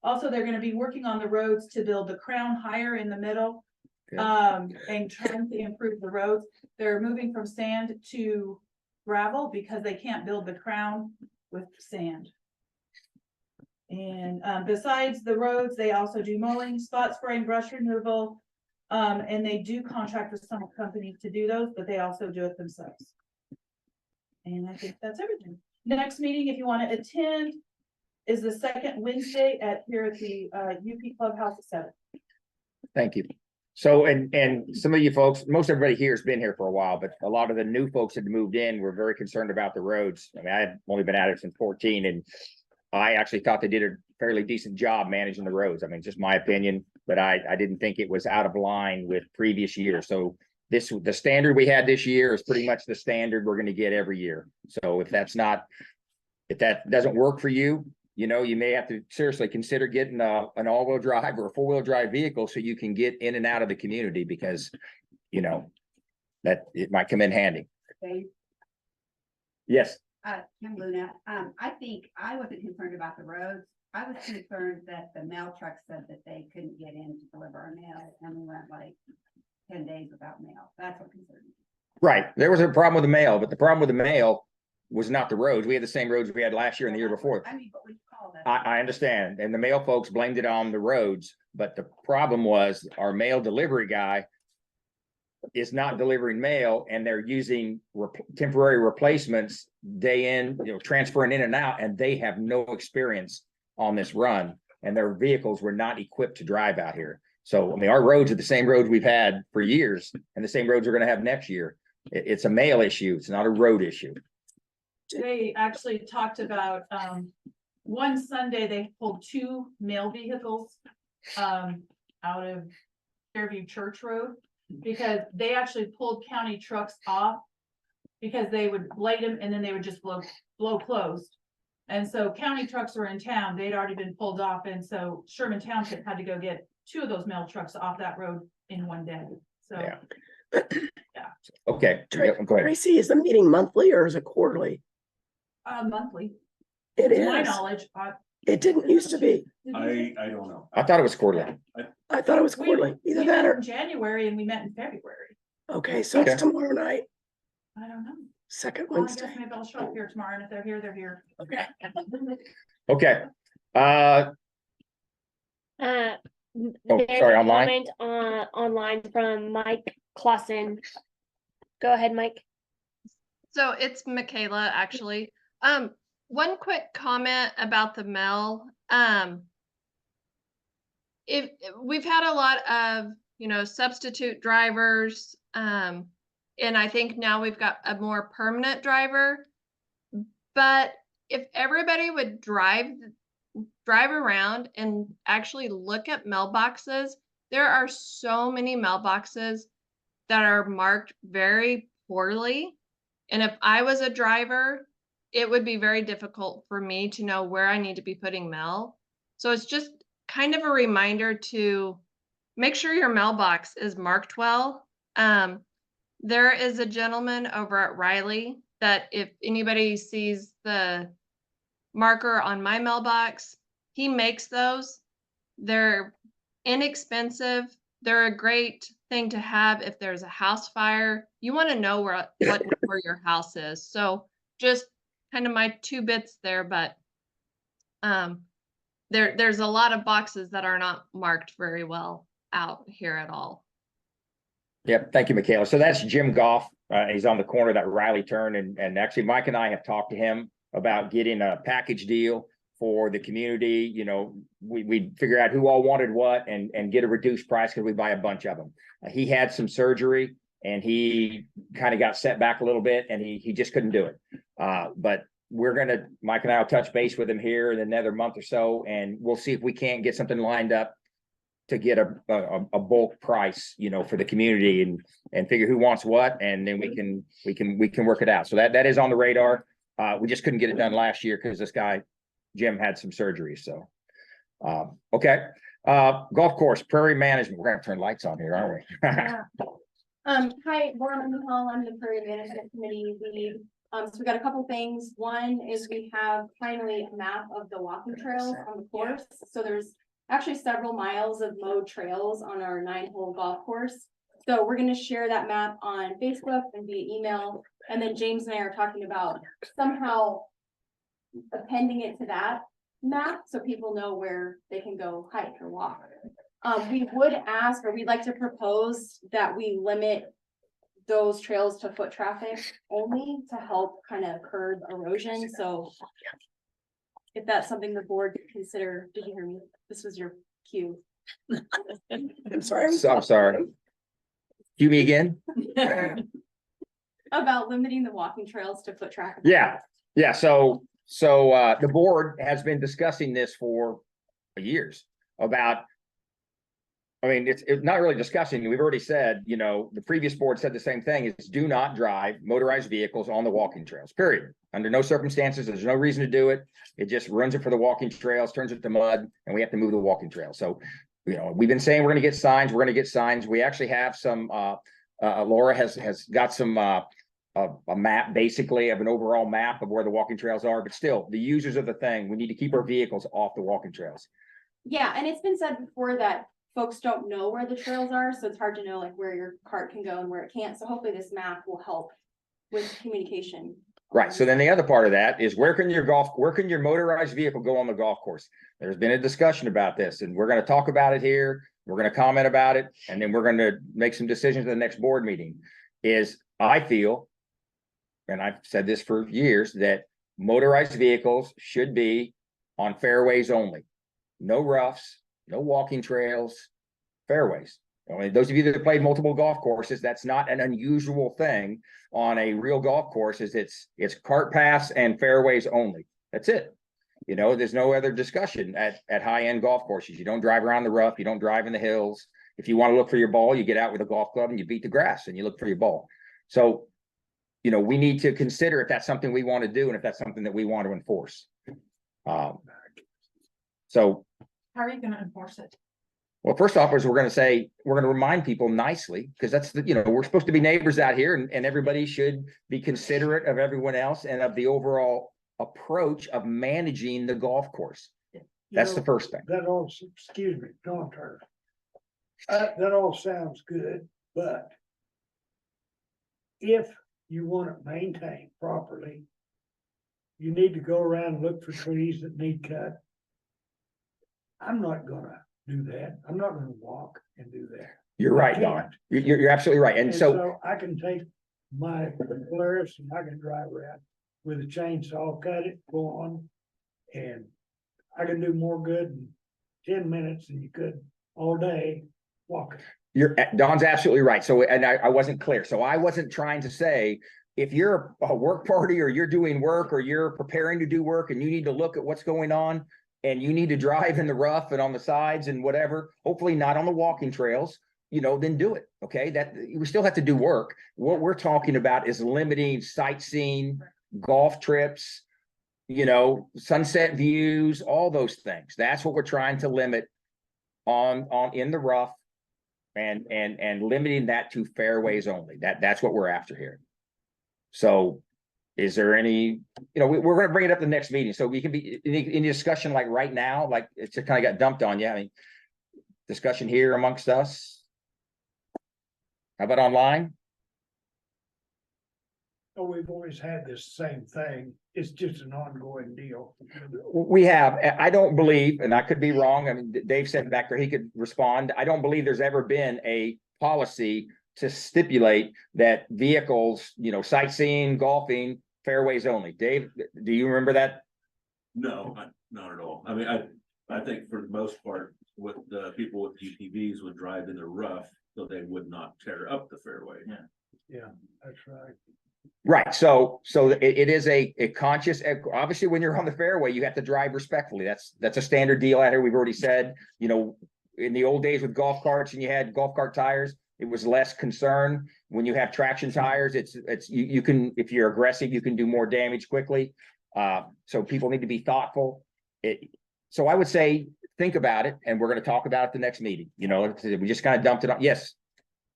Speaker 7: Also, they're going to be working on the roads to build the crown higher in the middle, and trying to improve the roads. They're moving from sand to gravel because they can't build the crown with sand. And besides the roads, they also do mowing, spot spraying, brush removal, And they do contract with some companies to do those, but they also do it themselves. And I think that's everything. Next meeting, if you want to attend, is the second Wednesday here at the UP Clubhouse at 7.
Speaker 5: Thank you. So, and some of you folks, most everybody here has been here for a while, but a lot of the new folks that moved in were very concerned about the roads. I mean, I've only been at it since 14, and I actually thought they did a fairly decent job managing the roads. I mean, just my opinion, but I didn't think it was out of line with previous years. So the standard we had this year is pretty much the standard we're going to get every year. So if that doesn't work for you, you know, you may have to seriously consider getting an all-wheel drive or a four-wheel drive vehicle so you can get in and out of the community, because, you know, that it might come in handy.
Speaker 13: Okay.
Speaker 5: Yes.
Speaker 13: Kim Luna, I think I wasn't concerned about the roads. I was concerned that the mail truck said that they couldn't get in to deliver our mail, and we went like 10 days without mail. That's what concerned me.
Speaker 5: Right. There was a problem with the mail, but the problem with the mail was not the roads. We had the same roads we had last year and the year before.
Speaker 13: I mean, but when you call that.
Speaker 5: I understand. And the mail folks blamed it on the roads, but the problem was our mail delivery guy is not delivering mail, and they're using temporary replacements day in, you know, transferring in and out, and they have no experience on this run, and their vehicles were not equipped to drive out here. So, I mean, our roads are the same roads we've had for years, and the same roads we're going to have next year. It's a mail issue. It's not a road issue.
Speaker 7: They actually talked about, one Sunday, they pulled 2 mail vehicles, out of Fairview Church Road, because they actually pulled county trucks off because they would blade them and then they would just blow closed. And so county trucks were in town, they'd already been pulled off, and so Sherman Township had to go get 2 of those mail trucks off that road in one day, so.
Speaker 5: Yeah. Okay, go ahead.
Speaker 3: Tracy, is the meeting monthly or is it quarterly?
Speaker 7: Monthly,
Speaker 3: It
Speaker 7: to my
Speaker 3: is.
Speaker 7: knowledge.
Speaker 3: It didn't used to be.
Speaker 10: I don't know.
Speaker 5: I thought it was quarterly.
Speaker 3: I thought it was quarterly. Either
Speaker 7: We
Speaker 3: that
Speaker 7: met
Speaker 3: or,
Speaker 7: in January and we met in February.
Speaker 3: okay, so it's
Speaker 5: Okay.
Speaker 3: tomorrow night,
Speaker 7: I don't know.
Speaker 3: second
Speaker 7: Well, I guess
Speaker 3: Wednesday.
Speaker 7: maybe I'll show up here tomorrow, and if they're here, they're here.
Speaker 3: Okay.
Speaker 5: Okay.
Speaker 2: Oh,
Speaker 5: sorry, online?
Speaker 2: Comment online from Mike Clausen. Go ahead, Mike.
Speaker 14: So it's Michaela, actually. One quick comment about the mail. If we've had a lot of, you know, substitute drivers, and I think now we've got a more permanent driver. But if everybody would drive around and actually look at mailboxes, there are so many mailboxes that are marked very poorly. And if I was a driver, it would be very difficult for me to know where I need to be putting mail. So it's just kind of a reminder to make sure your mailbox is marked well. There is a gentleman over at Riley that if anybody sees the marker on my mailbox, he makes those. They're inexpensive. They're a great thing to have if there's a house fire. You want to know where your house is. So just kind of my 2 bits there, but there's a lot of boxes that are not marked very well out here at all.
Speaker 5: Yep. Thank you, Michaela. So that's Jim Goff. He's on the corner of that Riley turn. And actually, Mike and I have talked to him about getting a package deal for the community. You know, we figure out who all wanted what and get a reduced price because we buy a bunch of them. He had some surgery and he kind of got set back a little bit and he just couldn't do it. But Mike and I will touch base with him here in another month or so, and we'll see if we can't get something lined up to get a bulk price, you know, for the community and figure who wants what, and then we can work it out. So that is on the radar. We just couldn't get it done last year because this guy, Jim, had some surgery. So, okay. Golf course, prairie management. We're gonna turn lights on here, aren't we?
Speaker 15: Yeah. Hi, Lauren Hall. I'm the Prairie Management Committee lead. So we got a couple things. One is we have finally a map of the walking trails on the course. So there's actually several miles of mowed trails on our 9-hole golf course. So we're going to share that map on Facebook and via email. And then James and I are talking about somehow appending it to that map so people know where they can go hike or walk. We would ask, or we'd like to propose that we limit those trails to foot traffic only to help kind of curb erosion, so if that's something the board could consider, did you hear me? This was your cue.
Speaker 3: I'm sorry.
Speaker 5: I'm sorry. Cue me again?
Speaker 15: About limiting the walking trails to foot traffic.
Speaker 5: Yeah, yeah, so the board has been discussing this for years about. I mean, it's not really discussing, we've already said, you know, the previous board said the same thing, is do not drive motorized vehicles on the walking trails, period. Under no circumstances, there's no reason to do it. It just ruins it for the walking trails, turns it to mud, and we have to move the walking trail. So, you know, we've been saying we're gonna get signs, we're gonna get signs. We actually have some, Laura has got some, a map basically of an overall map of where the walking trails are, but still, the users of the thing, we need to keep our vehicles off the walking trails.
Speaker 15: Yeah, and it's been said before that folks don't know where the trails are, so it's hard to know like where your cart can go and where it can't. So hopefully this map will help with communication.
Speaker 5: Right, so then the other part of that is where can your motorized vehicle go on the golf course? There's been a discussion about this, and we're gonna talk about it here. We're gonna comment about it, and then we're gonna make some decisions at the next board meeting. I feel, and I've said this for years, that motorized vehicles should be on fairways only. No roughs, no walking trails, fairways. I mean, those of you that have played multiple golf courses, that's not an unusual thing on a real golf course. It's cart paths and fairways only. That's it. You know, there's no other discussion at high-end golf courses. You don't drive around the rough, you don't drive in the hills. If you want to look for your ball, you get out with a golf club and you beat the grass and you look for your ball. So, you know, we need to consider if that's something we want to do and if that's something that we want to enforce. So
Speaker 7: How are you gonna enforce it?
Speaker 5: well, first off, is we're going to remind people nicely, because that's the, you know, we're supposed to be neighbors out here, and everybody should be considerate of everyone else and of the overall approach of managing the golf course. That's the first thing.
Speaker 6: That all, excuse me, don't turn. That all sounds good, but if you want it maintained properly, you need to go around and look for trees that need cut. I'm not gonna do that. I'm not gonna walk and do that.
Speaker 5: You're right,
Speaker 6: I
Speaker 5: Don.
Speaker 6: can't.
Speaker 5: You're absolutely right. And so,
Speaker 6: I can take my Polaris and I can drive around with a chainsaw, cut it, go on. And I can do more good in 10 minutes than you could all day walking.
Speaker 5: Don's absolutely right. So, and I wasn't clear. So I wasn't trying to say, if you're a work party or you're doing work or you're preparing to do work and you need to look at what's going on and you need to drive in the rough and on the sides and whatever, hopefully not on the walking trails, you know, then do it. Okay. That we still have to do work. What we're talking about is limiting sightseeing, golf trips, you know, sunset views, all those things. That's what we're trying to limit on in the rough and limiting that to fairways only. That's what we're after here. So is there any, you know, we're going to bring it up the next meeting. So we can be in discussion like right now, like it's kind of got dumped on you. I mean, discussion here amongst us. How about online?
Speaker 6: Oh, we've always had this same thing. It's just an ongoing deal.
Speaker 5: We have. I don't believe, and I could be wrong. I mean, Dave said back there, he could respond. I don't believe there's ever been a policy to stipulate that vehicles, you know, sightseeing, golfing, fairways only. Dave, do you remember that?
Speaker 10: No, not at all. I mean, I think for the most part, what the people with UTVs would drive in the rough, so they would not tear up the fairway.
Speaker 6: Yeah, that's right.
Speaker 5: Right. So it is a conscious, obviously, when you're on the fairway, you have to drive respectfully. That's a standard deal out here. We've already said, you know, in the old days with golf carts and you had golf cart tires, it was less concern. When you have traction tires, you can, if you're aggressive, you can do more damage quickly. So people need to be thoughtful. So I would say, think about it, and we're going to talk about it the next meeting. You know, we just kind of dumped it on. Yes.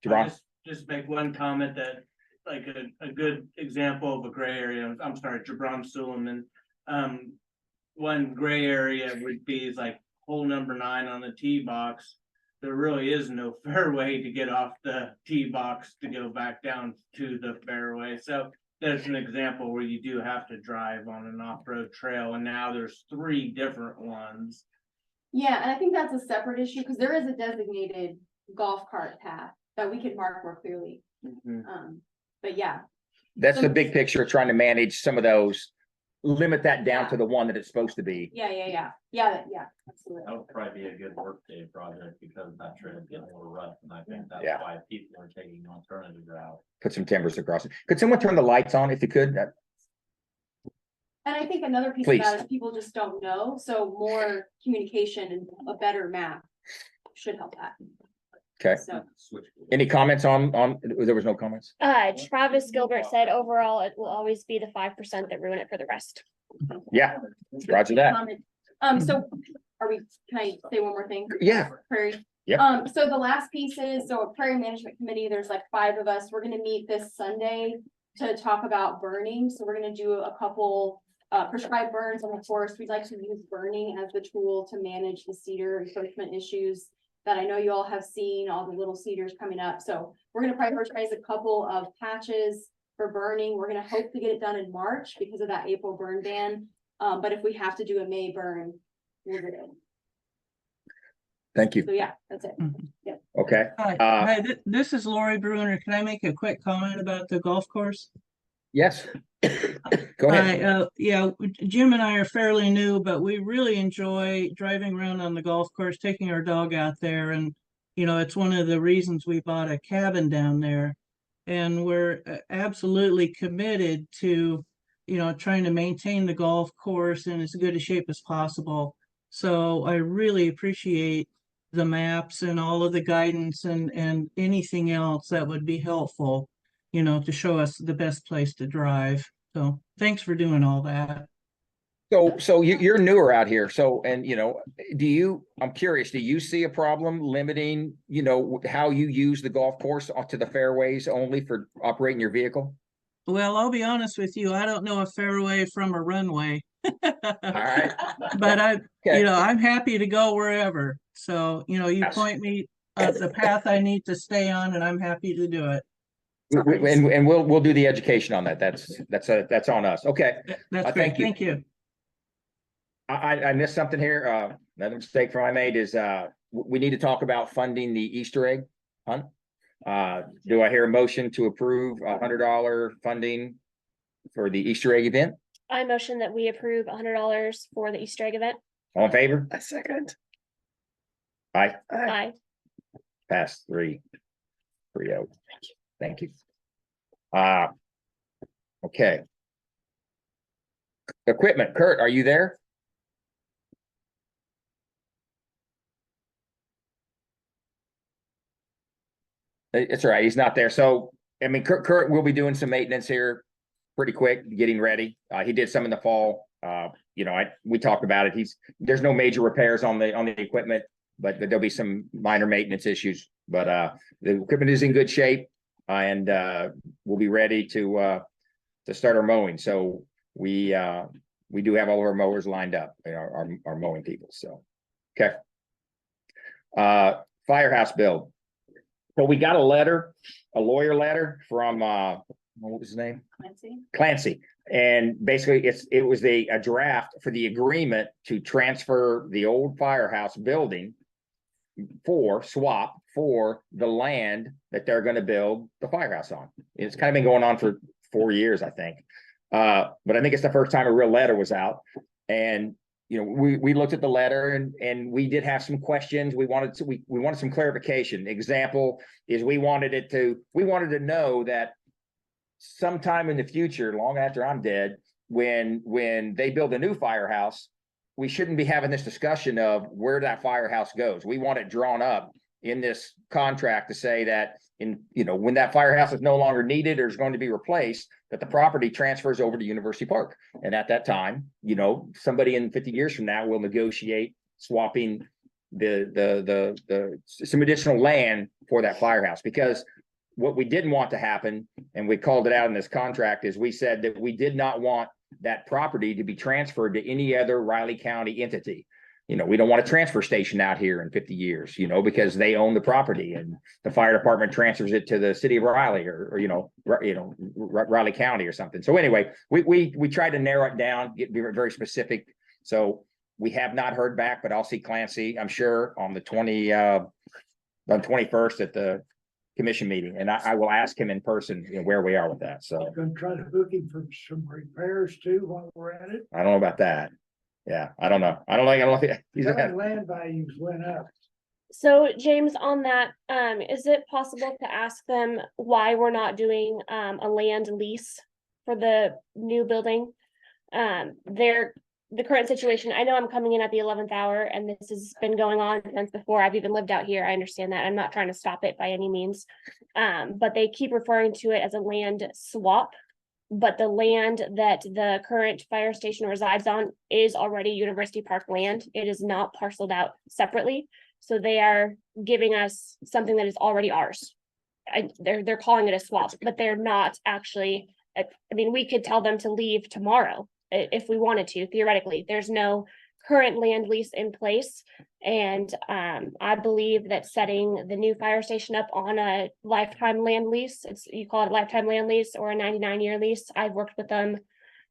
Speaker 5: Jerron?
Speaker 11: Just make one comment that, like a good example of a gray area, I'm sorry, Jabron Suleiman. One gray area would be like hole number 9 on the tee box. There really is no fairway to get off the tee box to go back down to the fairway. So there's an example where you do have to drive on an off-road trail, and now there's 3 different ones
Speaker 15: Yeah, and I think that's a separate issue, because there is a designated golf cart path that we could mark more clearly. But yeah,
Speaker 5: That's the big picture, trying to manage some of those, limit that down to the one that it's supposed to be.
Speaker 15: yeah, absolutely.
Speaker 10: That would probably be a good workday project because that trail is getting a little rough, and I think that's
Speaker 5: Yeah.
Speaker 10: why people are taking alternative route.
Speaker 5: Put some timbers across it. Could someone turn the lights on if you could?
Speaker 15: And I think another piece of that is people just don't know, so more communication and a better map should help that.
Speaker 5: Okay.
Speaker 15: So,
Speaker 5: Any comments on, there was no comments?
Speaker 2: Travis Gilbert said overall, it will always be the 5% that ruin it for the rest.
Speaker 5: Yeah, roger that.
Speaker 15: So can I say one more thing?
Speaker 5: Yeah.
Speaker 15: Prairie.
Speaker 5: Yep.
Speaker 15: So the last piece is, so Prairie Management Committee, there's like 5 of us, we're gonna meet this Sunday to talk about burning, so we're gonna do a couple prescribed burns on the forest. We'd like to use burning as the tool to manage the cedar encroachment issues that I know you all have seen, all the little cedars coming up. So we're gonna prioritize a couple of patches for burning. We're gonna hope to get it done in March because of that April burn ban. But if we have to do a May burn, we'll do it.
Speaker 5: Thank you.
Speaker 15: So yeah, that's it. Yep.
Speaker 5: Okay.
Speaker 16: Hi, this is Lori Bruner. Can I make a quick comment about the golf course?
Speaker 5: Yes. Go ahead.
Speaker 16: Yeah, Jim and I are fairly new, but we really enjoy driving around on the golf course, taking our dog out there. And, you know, it's one of the reasons we bought a cabin down there. And we're absolutely committed to, you know, trying to maintain the golf course in as good a shape as possible. So I really appreciate the maps and all of the guidance and anything else that would be helpful, you know, to show us the best place to drive. So thanks for doing all that.
Speaker 5: So you're newer out here. So, and you know, I'm curious, do you see a problem limiting, you know, how you use the golf course to the fairways only for operating your vehicle?
Speaker 16: Well, I'll be honest with you. I don't know a fairway from a runway.
Speaker 5: All right.
Speaker 16: But you know, I'm happy to go wherever. So, you know, you point me the path I need to stay on and I'm happy to do it.
Speaker 5: And we'll do the education on that. That's on us. Okay.
Speaker 16: That's great. Thank you.
Speaker 5: I missed something here. Another mistake I made is we need to talk about funding the Easter egg hunt. Do I hear a motion to approve $100 funding for the Easter egg event?
Speaker 2: I motion that we approve $100 for the Easter egg event.
Speaker 5: All in favor?
Speaker 3: A second.
Speaker 5: Aye.
Speaker 2: Aye.
Speaker 5: Pass 3-0. Thank you. Okay. Equipment, Kurt, are you there? It's all right, he's not there. So, I mean, Kurt will be doing some maintenance here pretty quick, getting ready. He did some in the fall. You know, we talked about it. There's no major repairs on the equipment, but there'll be some minor maintenance issues. But the equipment is in good shape, and we'll be ready to start our mowing. So we do have all of our mowers lined up, our mowing people. So, okay. Firehouse build. So we got a lawyer letter from what was his name? Clancy. And basically it was a draft for the agreement to transfer the old firehouse building for the land that they're going to build the firehouse on. It's kind of been going on for 4 years, I think. But I think it's the first time a real letter was out. And you know, we looked at the letter and we did have some questions. We wanted some clarification. Example is we wanted to know that sometime in the future, long after I'm dead, when they build a new firehouse, we shouldn't be having this discussion of where that firehouse goes. We want it drawn up in this contract to say that when that firehouse is no longer needed or is going to be replaced, that the property transfers over to University Park. And at that time, you know, somebody in 50 years from now will negotiate swapping some additional land for that firehouse. Because what we didn't want to happen, and we called it out in this contract, is we said that we did not want that property to be transferred to any other Riley County entity. You know, we don't want a transfer station out here in 50 years, you know, because they own the property and the fire department transfers it to the city of Riley or Riley County or something. So anyway, we tried to narrow it down, be very specific. So we have not heard back, but I'll see Clancy, I'm sure, on the 21st at the commission meeting, and I will ask him in person, you know, where we are with that. So
Speaker 6: Gonna try to book him for some repairs too while we're at it.
Speaker 5: I don't know about that. Yeah, I don't know. I don't think he's
Speaker 6: Land values went up.
Speaker 2: So James, on that, is it possible to ask them why we're not doing a land lease for the new building? The current situation, I know I'm coming in at the 11th hour and this has been going on since before I've even lived out here. I understand that. I'm not trying to stop it by any means. But they keep referring to it as a land swap. But the land that the current fire station resides on is already University Park land. It is not parceled out separately. So they are giving us something that is already ours. They're calling it a swap, but they're not actually. I mean, we could tell them to leave tomorrow if we wanted to, theoretically. There's no current land lease in place. And I believe that setting the new fire station up on a lifetime land lease, you call it a lifetime land lease or a 99-year lease. I've worked with them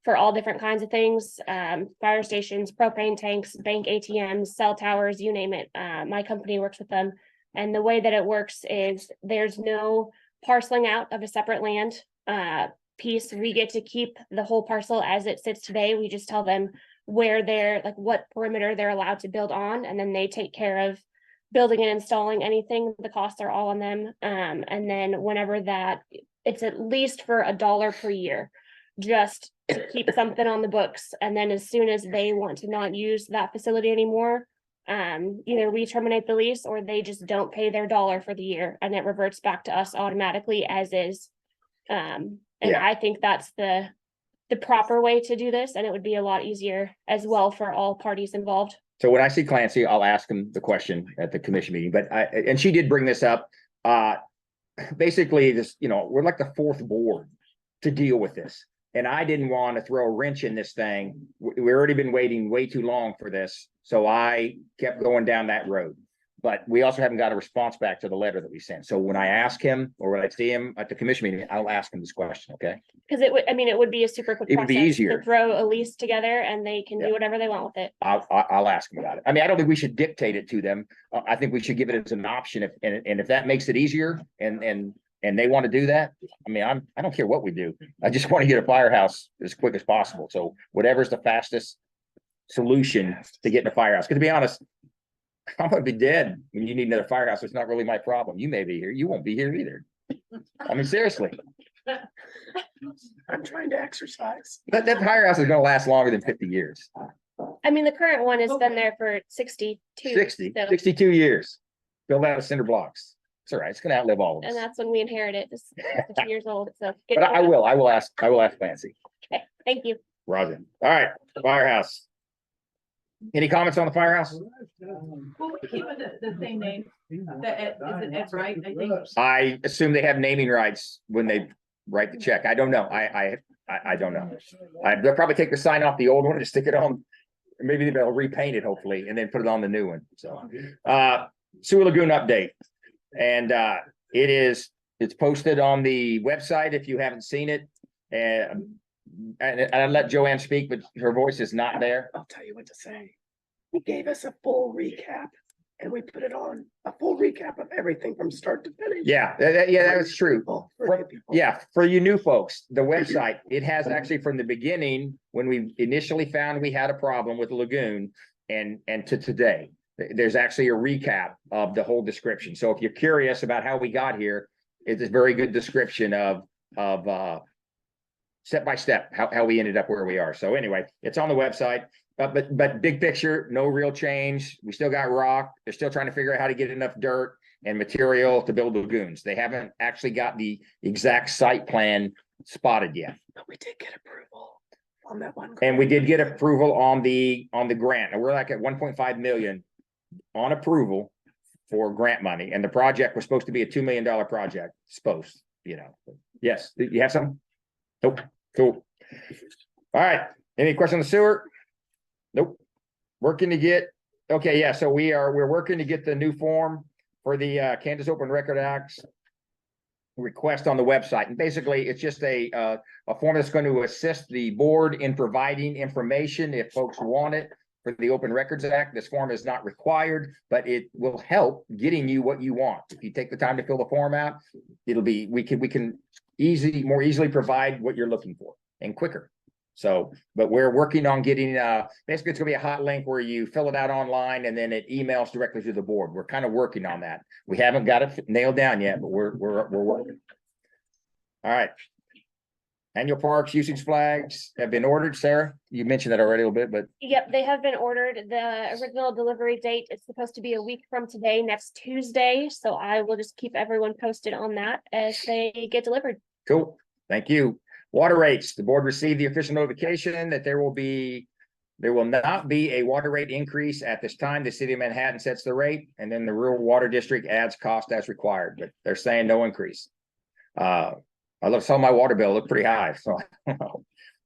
Speaker 2: for all different kinds of things, fire stations, propane tanks, bank ATMs, cell towers, you name it. My company works with them. And the way that it works is there's no parceling out of a separate land piece. We get to keep the whole parcel as it sits today. We just tell them where they're, like, what perimeter they're allowed to build on, and then they take care of building and installing anything. The costs are all on them. And then whenever that, it's at least for $1 per year, just to keep something on the books. And then as soon as they want to not use that facility anymore, either we terminate the lease or they just don't pay their $1 for the year and it reverts back to us automatically as is. And I think that's the proper way to do this, and it would be a lot easier as well for all parties involved.
Speaker 5: So when I see Clancy, I'll ask him the question at the commission meeting, but and she did bring this up. Basically this, you know, we're like the fourth board to deal with this. And I didn't want to throw a wrench in this thing. We already been waiting way too long for this. So I kept going down that road. But we also haven't got a response back to the letter that we sent. So when I ask him, or when I see him at the commission meeting, I'll ask him this question, okay?
Speaker 2: Because it would be a super quick
Speaker 5: It would be
Speaker 2: process
Speaker 5: easier.
Speaker 2: to throw a lease together and they can do whatever they want with it.
Speaker 5: I'll ask him about it. I mean, I don't think we should dictate it to them. I think we should give it as an option. And if that makes it easier and they want to do that, I mean, I don't care what we do. I just want to get a firehouse as quick as possible. So whatever's the fastest solution to get in a firehouse. Because to be honest, I'm gonna be dead when you need another firehouse. It's not really my problem. You may be here. You won't be here either. I mean, seriously.
Speaker 3: I'm trying to exercise.
Speaker 5: That firehouse is gonna last longer than 50 years.
Speaker 2: I mean, the current one has been there for 62.
Speaker 5: 62 years. Built out of cinder blocks. It's all right. It's gonna outlive all of us.
Speaker 2: And that's when we inherit it. It's 50 years old. So
Speaker 5: But I will ask Clancy.
Speaker 2: Okay, thank you.
Speaker 5: Roger. All right, firehouse. Any comments on the firehouse?
Speaker 7: Well, we keep it the same name. Is it Ed's right? I think.
Speaker 5: I assume they have naming rights when they write the check. I don't know. I don't know. They'll probably take the sign off the old one and stick it on. Maybe they'll repaint it hopefully and then put it on the new one. So Sewer Lagoon update. And it's posted on the website if you haven't seen it. And I let Joanne speak, but her voice is not there.
Speaker 3: I'll tell you what to say. He gave us a full recap and we put it on a full recap of everything from start to finish.
Speaker 5: Yeah, that's true. For you new folks, the website, it has actually from the beginning, when we initially found we had a problem with the lagoon and to today, there's actually a recap of the whole description. So if you're curious about how we got here, it's a very good description of step by step, how we ended up where we are. So anyway, it's on the website, but big picture, no real change. We still got rock. They're still trying to figure out how to get enough dirt and material to build lagoons. They haven't actually got the exact site plan spotted yet.
Speaker 3: But we did get approval on that one.
Speaker 5: And we did get approval on the grant. And we're like at 1.5 million on approval for grant money. And the project was supposed to be a $2 million project. Yes, you have some? Nope. Cool. All right. Any question on the sewer? Nope. Working to get, okay, yeah, so we're working to get the new form for the Kansas Open Record Acts request on the website. And basically it's just a form that's going to assist the board in providing information if folks want it for the Open Records Act. This form is not required, but it will help getting you what you want. If you take the time to fill the form out, we can more easily provide what you're looking for and quicker. So, but we're working on getting, basically it's gonna be a hot link where you fill it out online and then it emails directly to the board. We're kind of working on that. We haven't got it nailed down yet, but we're working. All right. Annual parks usage flags have been ordered. Sarah, you mentioned that already a little bit, but
Speaker 2: Yep, they have been ordered. The original delivery date is supposed to be a week from today, next Tuesday. So I will just keep everyone posted on that as they get delivered.
Speaker 5: cool. Thank you. Water rates. The board received the official notification that there will not be a water rate increase at this time. The city of Manhattan sets the rate and then the rural water district adds cost as required, but they're saying no increase. I saw my water bill look pretty high, so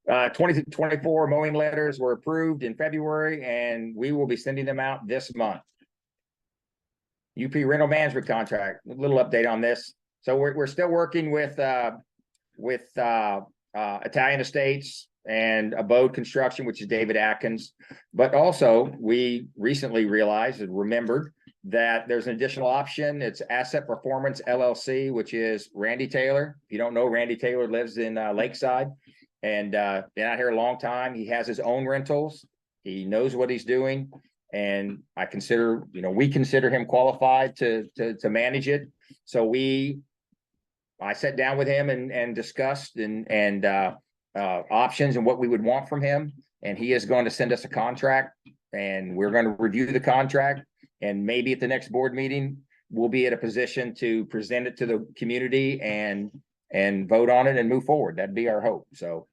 Speaker 5: 2024 mowing letters were approved in February and we will be sending them out this month. UP rental management contract, a little update on this. So we're still working with Italian Estates and Abode Construction, which is David Atkins. But also we recently realized and remembered that there's an additional option. It's Asset Performance LLC, which is Randy Taylor. If you don't know, Randy Taylor lives in Lakeside and been out here a long time. He has his own rentals. He knows what he's doing. And I consider, we consider him qualified to manage it. So I sat down with him and discussed options and what we would want from him. And he is going to send us a contract and we're going to review the contract. And maybe at the next board meeting, we'll be at a position to present it to the community and vote on it and move forward. That'd be our hope. So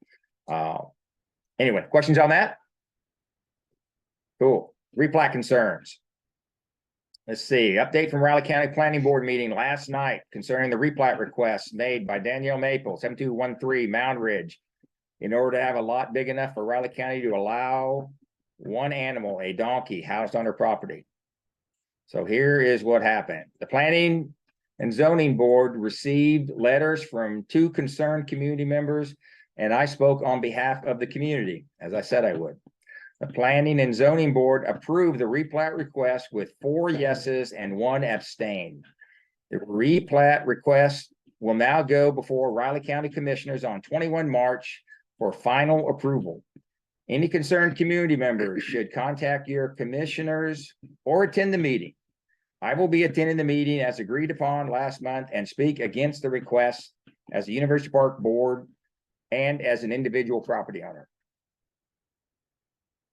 Speaker 5: anyway, questions on that? Cool. Replat concerns. Let's see, update from Riley County Planning Board meeting last night concerning the replat request made by Danielle Maple, 7213 Mound Ridge, in order to have a lot big enough for Riley County to allow one animal, a donkey, housed on her property. So here is what happened. The Planning and Zoning Board received letters from 2 concerned community members, and I spoke on behalf of the community, as I said I would. The Planning and Zoning Board approved the replat request with 4 yeses and 1 abstain. The replat request will now go before Riley County Commissioners on 21 March for final approval. Any concerned community members should contact your commissioners or attend the meeting. I will be attending the meeting as agreed upon last month and speak against the request as the University Park Board and as an individual property owner.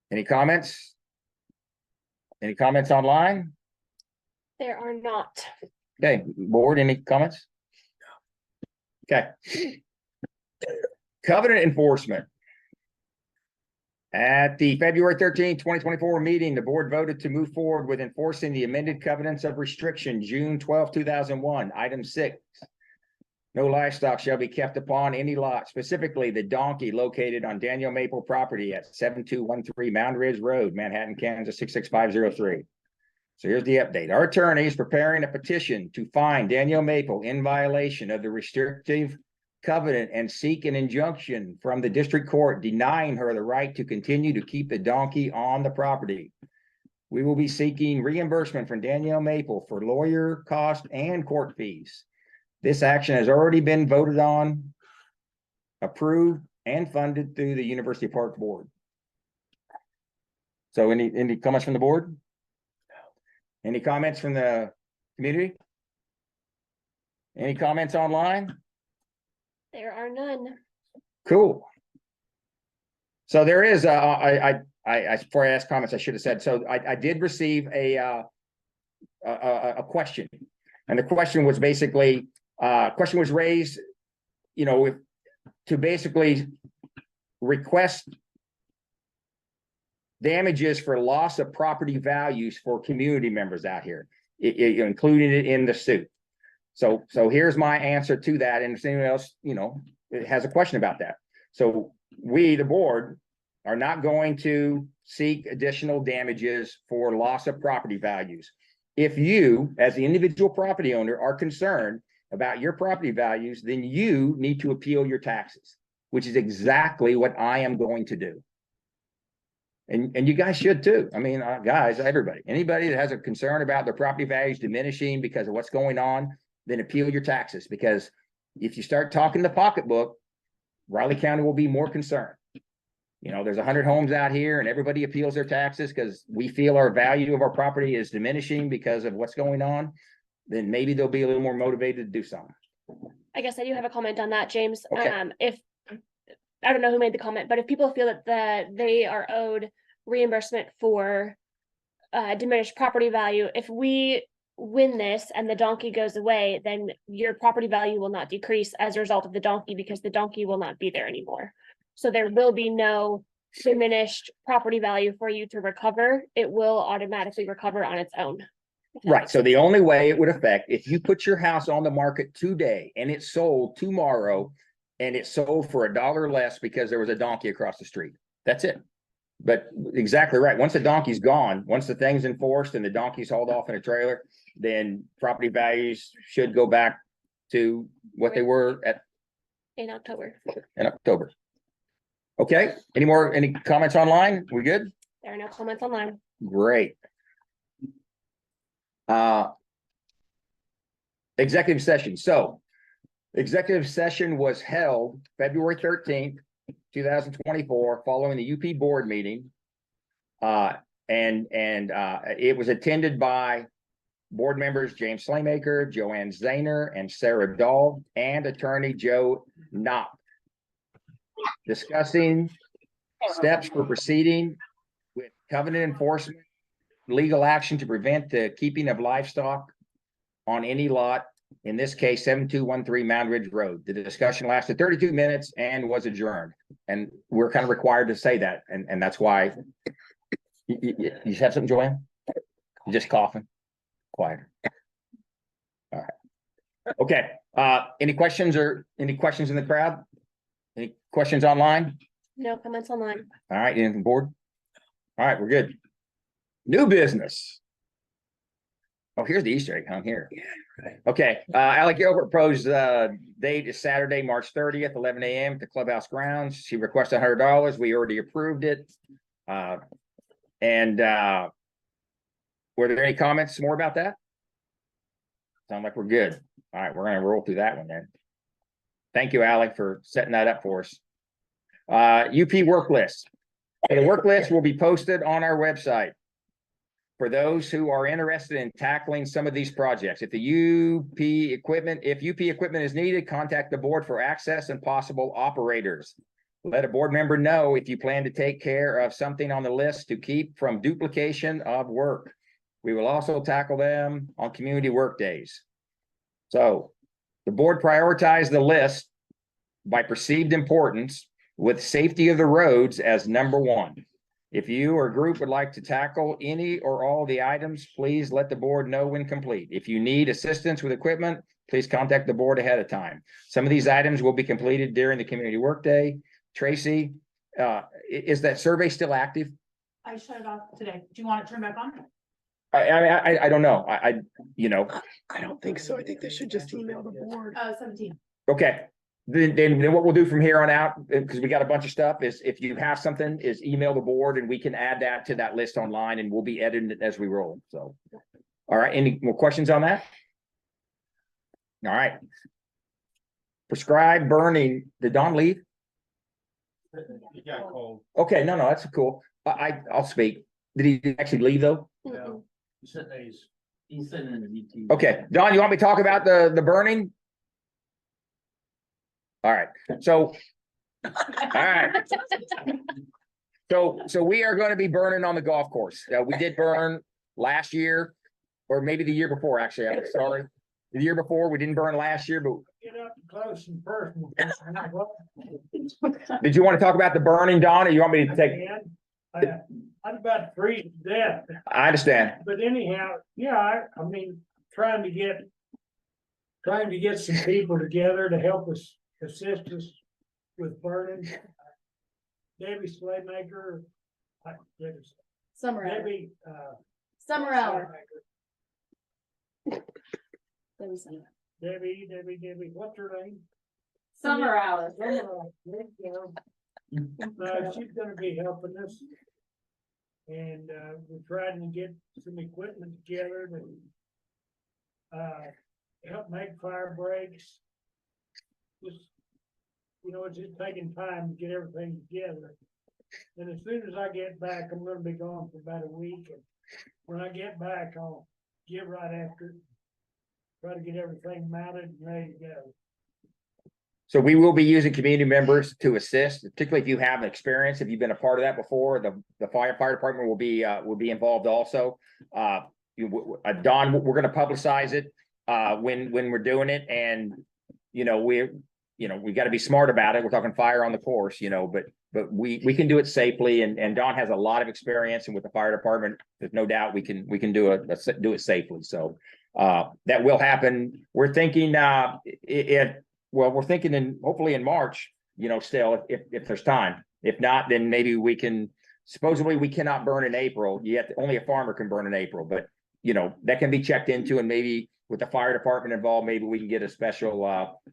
Speaker 5: Any comments? Any comments online?
Speaker 2: There are not.
Speaker 5: Okay, board, any comments? Okay. Covenant enforcement. At the February 13, 2024 meeting, the board voted to move forward with enforcing the amended covenants of restriction, June 12, 2001, item 6. No livestock shall be kept upon any lot, specifically the donkey located on Daniel Maple property at 7213 Mound Ridge Road, Manhattan, Kansas 66503. So here's the update. Our attorney is preparing a petition to find Daniel Maple in violation of the restrictive covenant and seek an injunction from the district court denying her the right to continue to keep the donkey on the property. We will be seeking reimbursement from Daniel Maple for lawyer cost and court fees. This action has already been voted on, approved, and funded through the University Park Board. So any comments from the board? Any comments from the community? Any comments online?
Speaker 2: There are none.
Speaker 5: Cool. So there is, before I ask comments, I should have said, so I did receive a question. And the question was basically, question was raised, to basically request damages for loss of property values for community members out here, including it in the suit. So here's my answer to that. And if anyone else, has a question about that. So we, the board, are not going to seek additional damages for loss of property values. If you, as the individual property owner, are concerned about your property values, then you need to appeal your taxes, which is exactly what I am going to do. And you guys should too. I mean, guys, everybody, anybody that has a concern about their property values diminishing because of what's going on, then appeal your taxes, because if you start talking the pocketbook, Riley County will be more concerned. You know, there's 100 homes out here and everybody appeals their taxes because we feel our value of our property is diminishing because of what's going on. Then maybe they'll be a little more motivated to do something.
Speaker 2: I guess I do have a comment on that, James.
Speaker 5: Okay.
Speaker 2: If, I don't know who made the comment, but if people feel that they are owed reimbursement for diminished property value, if we win this and the donkey goes away, then your property value will not decrease as a result of the donkey, because the donkey will not be there anymore. So there will be no diminished property value for you to recover. It will automatically recover on its own.
Speaker 5: Right. So the only way it would affect, if you put your house on the market today and it's sold tomorrow and it's sold for $1 less because there was a donkey across the street, that's it. But exactly right. Once the donkey's gone, once the thing's enforced and the donkey's hauled off in a trailer, then property values should go back to what they were
Speaker 2: In October.
Speaker 5: in October. Okay, any comments online? We good?
Speaker 2: There are no comments online.
Speaker 5: Great. Executive session. So executive session was held February 13th, 2024, following the UP board meeting. It was attended by board members James Slaymaker, Joanne Zahner, and Sarah Dahl, and attorney Joe Knopp, discussing steps for proceeding with covenant enforcement, legal action to prevent the keeping of livestock on any lot, in this case 7213 Mound Ridge Road. The discussion lasted 32 minutes and was adjourned. And we're kind of required to say that, and that's why. You have something, Joanne? You just coughing? Quieter. All right. Okay. Any questions in the crowd? Any questions online?
Speaker 2: No comments online.
Speaker 5: All right, anything board? All right, we're good. New business. Oh, here's the Easter egg, huh? Here. Okay, Alec Gilbert proposed date is Saturday, March 30th, 11 a.m. at the clubhouse grounds. She requested $100. We already approved it. Were there any comments more about that? Sound like we're good. All right, we're gonna roll through that one then. Thank you, Alec, for setting that up for us. UP work list. The work list will be posted on our website for those who are interested in tackling some of these projects. If UP equipment is needed, contact the board for access and possible operators. Let a board member know if you plan to take care of something on the list to keep from duplication of work. We will also tackle them on community work days. So the board prioritized the list by perceived importance, with safety of the roads as number one. If you or group would like to tackle any or all the items, please let the board know when complete. If you need assistance with equipment, please contact the board ahead of time. Some of these items will be completed during the community workday. Tracy, is that survey still active?
Speaker 7: I shut it off today. Do you want it turned back on?
Speaker 5: I don't know. I
Speaker 3: don't think so. I think they should just email the board.
Speaker 7: 17.
Speaker 5: Okay. Then what we'll do from here on out, because we got a bunch of stuff, is if you have something, is email the board and we can add that to that list online and we'll be editing it as we roll. So, all right. Any more questions on that? All right. Prescribed burning. Did Don leave?
Speaker 9: He got cold.
Speaker 5: Okay. No, that's cool. I'll speak. Did he actually leave though?
Speaker 11: No. He's sitting in the meeting.
Speaker 5: Okay. Don, you want me to talk about the burning? All right, so, all right. So we are going to be burning on the golf course. We did burn last year, or maybe the year before, actually, I'm sorry. The year before, we didn't burn last year, but.
Speaker 6: Get up close and personal.
Speaker 5: Did you want to talk about the burning, Don, or you want me to take?
Speaker 6: I'm about to freeze to death.
Speaker 5: I understand.
Speaker 6: But anyhow, yeah, I mean, trying to get some people together to help us, assist us with burning. Debbie Slaymaker.
Speaker 15: Summer hour.
Speaker 6: Debbie,
Speaker 15: Summer hour.
Speaker 6: Debbie, what's her name?
Speaker 4: Summer hours.
Speaker 6: She's gonna be helping us. And, we're trying to get some equipment together to help make fire breaks. Just, it's just taking time to get everything together. And as soon as I get back, I'm gonna be gone for about a week, and when I get back, I'll get right after it. Try to get everything mounted and ready to go.
Speaker 5: So we will be using community members to assist, particularly if you have experience, if you've been a part of that before, the fire department will be involved also. Don, we're gonna publicize it, when we're doing it, and, we gotta be smart about it. We're talking fire on the course, but we can do it safely, and Don has a lot of experience, and with the fire department, there's no doubt we can do it safely. So, that will happen. We're thinking, we're thinking hopefully in March, still, if there's time. If not, then maybe we can, supposedly we cannot burn in April, yet only a farmer can burn in April, but that can be checked into, and maybe with the fire department involved, maybe we can get a special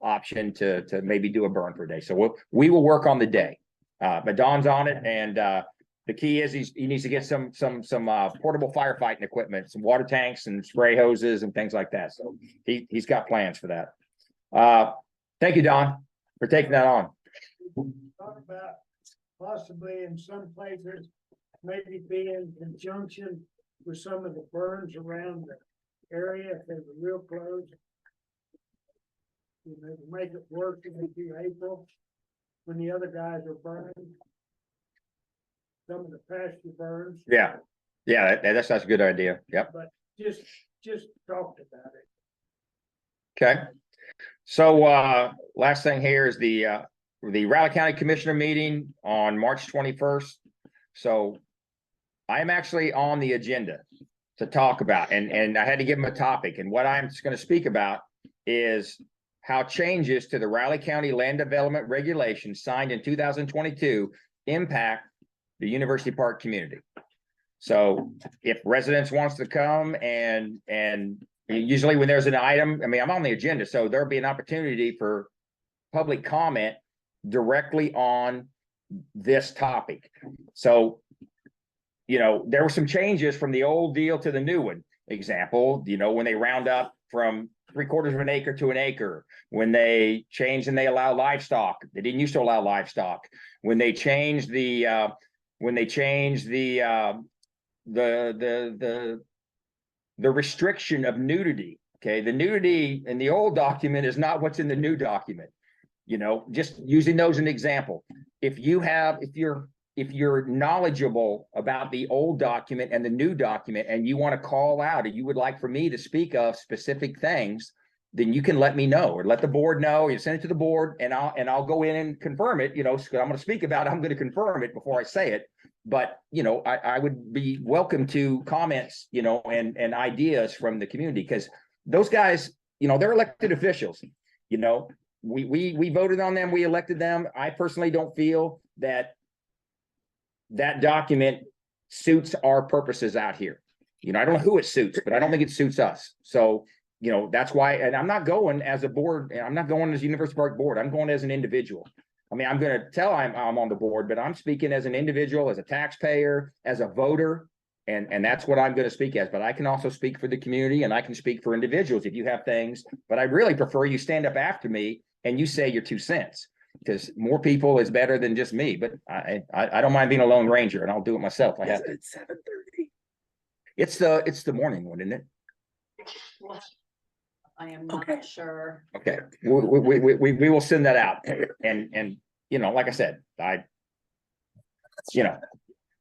Speaker 5: option to maybe do a burn per day. So we will work on the day. But Don's on it, and the key is he needs to get some portable firefighting equipment, some water tanks and spray hoses and things like that. So he's got plans for that. Thank you, Don, for taking that on.
Speaker 6: Talk about possibly in some places, maybe be in conjunction with some of the burns around the area, if they were real close. Make it work in April, when the other guys are burning. Some of the pasture burns.
Speaker 5: Yeah, that's a good idea. Yep.
Speaker 6: But just talked about it.
Speaker 5: Okay. So last thing here is the Riley County Commissioner meeting on March 21st. So I am actually on the agenda to talk about, and I had to give them a topic, and what I'm just going to speak about is how changes to the Riley County Land Development Regulations signed in 2022 impact the University Park community. So if residents wants to come and usually when there's an item, I'm on the agenda, so there'll be an opportunity for public comment directly on this topic. So, there were some changes from the old deal to the new one. Example, when they round up from 3/4 of an acre to an acre, when they change and they allow livestock, they didn't used to allow livestock. When they changed the restriction of nudity. Okay, the nudity in the old document is not what's in the new document. Just using those as an example. If you're knowledgeable about the old document and the new document, and you want to call out, and you would like for me to speak of specific things, then you can let me know, or let the board know. You send it to the board, and I'll go in and confirm it. I'm going to speak about it. I'm going to confirm it before I say it. But I would be welcome to comments, and ideas from the community, because those guys, they're elected officials. We voted on them, we elected them. I personally don't feel that document suits our purposes out here. I don't know who it suits, but I don't think it suits us. So, that's why, and I'm not going as a board, and I'm not going as University Park board. I'm going as an individual. I'm going to tell I'm on the board, but I'm speaking as an individual, as a taxpayer, as a voter, and that's what I'm going to speak as. But I can also speak for the community, and I can speak for individuals if you have things, but I really prefer you stand up after me and you say your 2 cents. Because more people is better than just me, but I don't mind being a lone ranger, and I'll do it myself. I have to.
Speaker 3: It's 7:30.
Speaker 5: It's the morning one, isn't it?
Speaker 4: I am not sure.
Speaker 5: Okay, we will send that out, and like I said,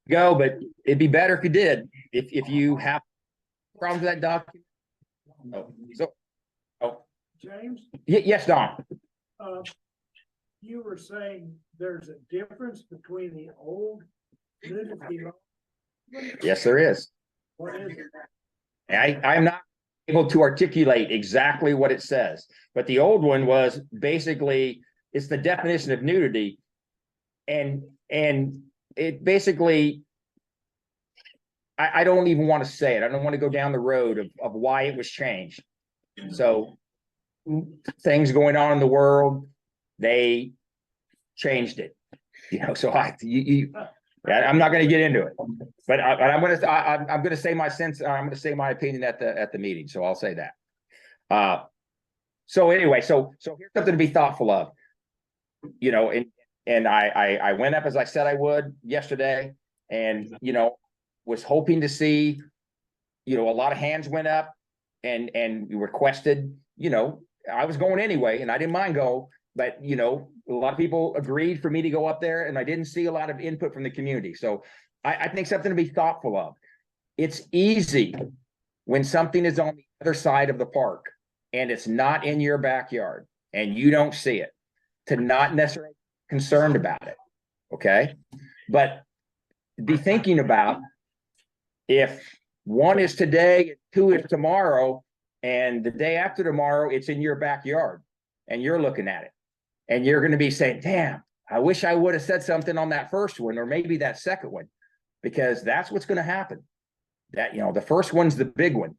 Speaker 5: go, but it'd be better if you did. If you have problems with that document.
Speaker 6: James?
Speaker 5: Yes, Don.
Speaker 6: You were saying there's a difference between the old nudity law.
Speaker 5: Yes, there is.
Speaker 6: What is it?
Speaker 5: I'm not able to articulate exactly what it says, but the old one was basically, it's the definition of nudity, and it basically, I don't even want to say it. I don't want to go down the road of why it was changed. So things going on in the world, they changed it. So Yeah, I'm not gonna get into it, but I'm gonna say my sense, I'm gonna say my opinion at the meeting, so I'll say that. So anyway, so here's something to be thoughtful of. You know, and I went up as I said I would yesterday, and, you know, was hoping to see, you know, a lot of hands went up and requested, you know, I was going anyway, and I didn't mind go, but, you know, a lot of people agreed for me to go up there, and I didn't see a lot of input from the community. So I think something to be thoughtful of. It's easy when something is on the other side of the park and it's not in your backyard and you don't see it, to not necessarily be concerned about it. Okay. But be thinking about if one is today, two is tomorrow, and the day after tomorrow, it's in your backyard and you're looking at it and you're going to be saying, damn, I wish I would have said something on that first one, or maybe that second one, because that's what's going to happen. That, you know, the first one's the big one.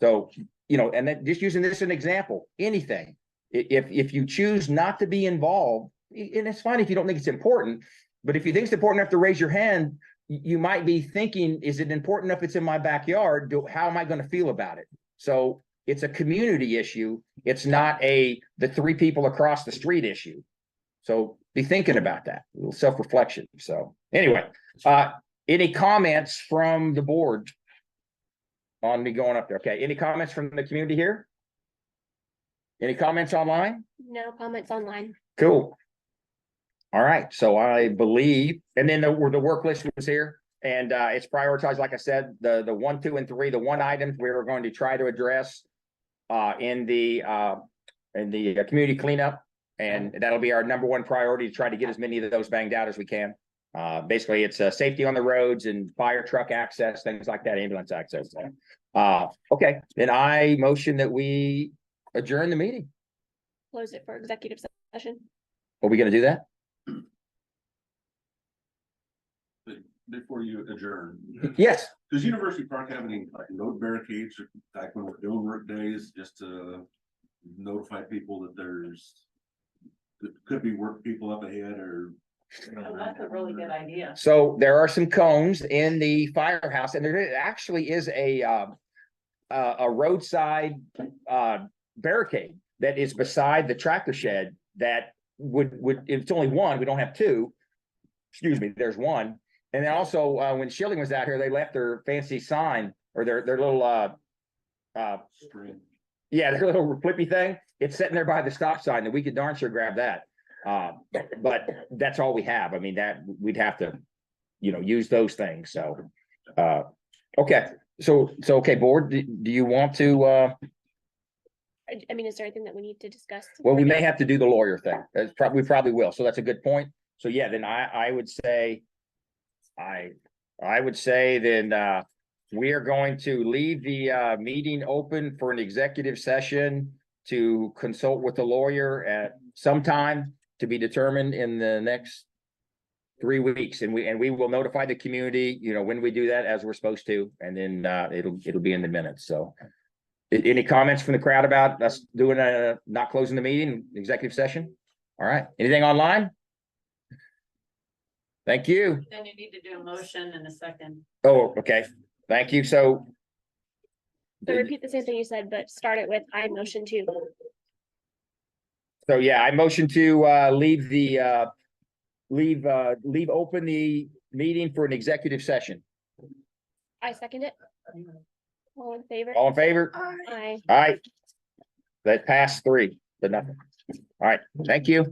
Speaker 5: So, you know, and then just using this as an example, anything, if you choose not to be involved, and it's fine if you don't think it's important, but if you think it's important enough to raise your hand, you might be thinking, is it important enough it's in my backyard? How am I going to feel about it? So it's a community issue. It's not the three people across the street issue. So be thinking about that, a little self-reflection. So anyway, any comments from the board on me going up there? Okay, any comments from the community here? Any comments online?
Speaker 2: No comments online.
Speaker 5: Cool. All right, so I believe, and then the work list was here, and it's prioritized, like I said, the 1, 2, and 3, the one items we were going to try to address in the community cleanup, and that'll be our number one priority, to try to get as many of those banged out as we can. Basically, it's safety on the roads and fire truck access, things like that, ambulance access. Okay, then I motion that we adjourn the meeting.
Speaker 2: Close it for executive session.
Speaker 5: Are we going to do that?
Speaker 10: Before you adjourn.
Speaker 5: Yes.
Speaker 10: Does University Park have any like road barricades, or like when we're doing work days, just to notify people that could be work people up ahead, or?
Speaker 4: Oh, that's a really good idea.
Speaker 5: So there are some cones in the firehouse, and there actually is a roadside barricade that is beside the tractor shed that would if it's only one, we don't have two. Excuse me, there's one. And then also when Schilling was out here, they left their fancy sign, or their little
Speaker 10: Screen.
Speaker 5: yeah, their little flippy thing. It's sitting there by the stop sign, and we could darn sure grab that. But that's all we have. I mean, that we'd have to, you know, use those things. So okay. So okay, board, do you want to
Speaker 2: I mean, is there anything that we need to discuss?
Speaker 5: well, we may have to do the lawyer thing. We probably will. So that's a good point. So yeah, then I would say I would say then we are going to leave the meeting open for an executive session to consult with the lawyer at some time to be determined in the next 3 weeks. And we will notify the community, you know, when we do that, as we're supposed to, and then it'll be in the minutes. So any comments from the crowd about us doing not closing the meeting, executive session? All right, anything online? Thank you.
Speaker 4: Then you need to do a motion in a second.
Speaker 5: Oh, okay. Thank you. So
Speaker 2: repeat the same thing you said, but start it with I motion to.
Speaker 5: So yeah, I motion to leave open the meeting for an executive session.
Speaker 2: I second it. All in favor?
Speaker 5: All in favor?
Speaker 2: Aye.
Speaker 5: All right. That passed 3, but nothing. All right, thank you.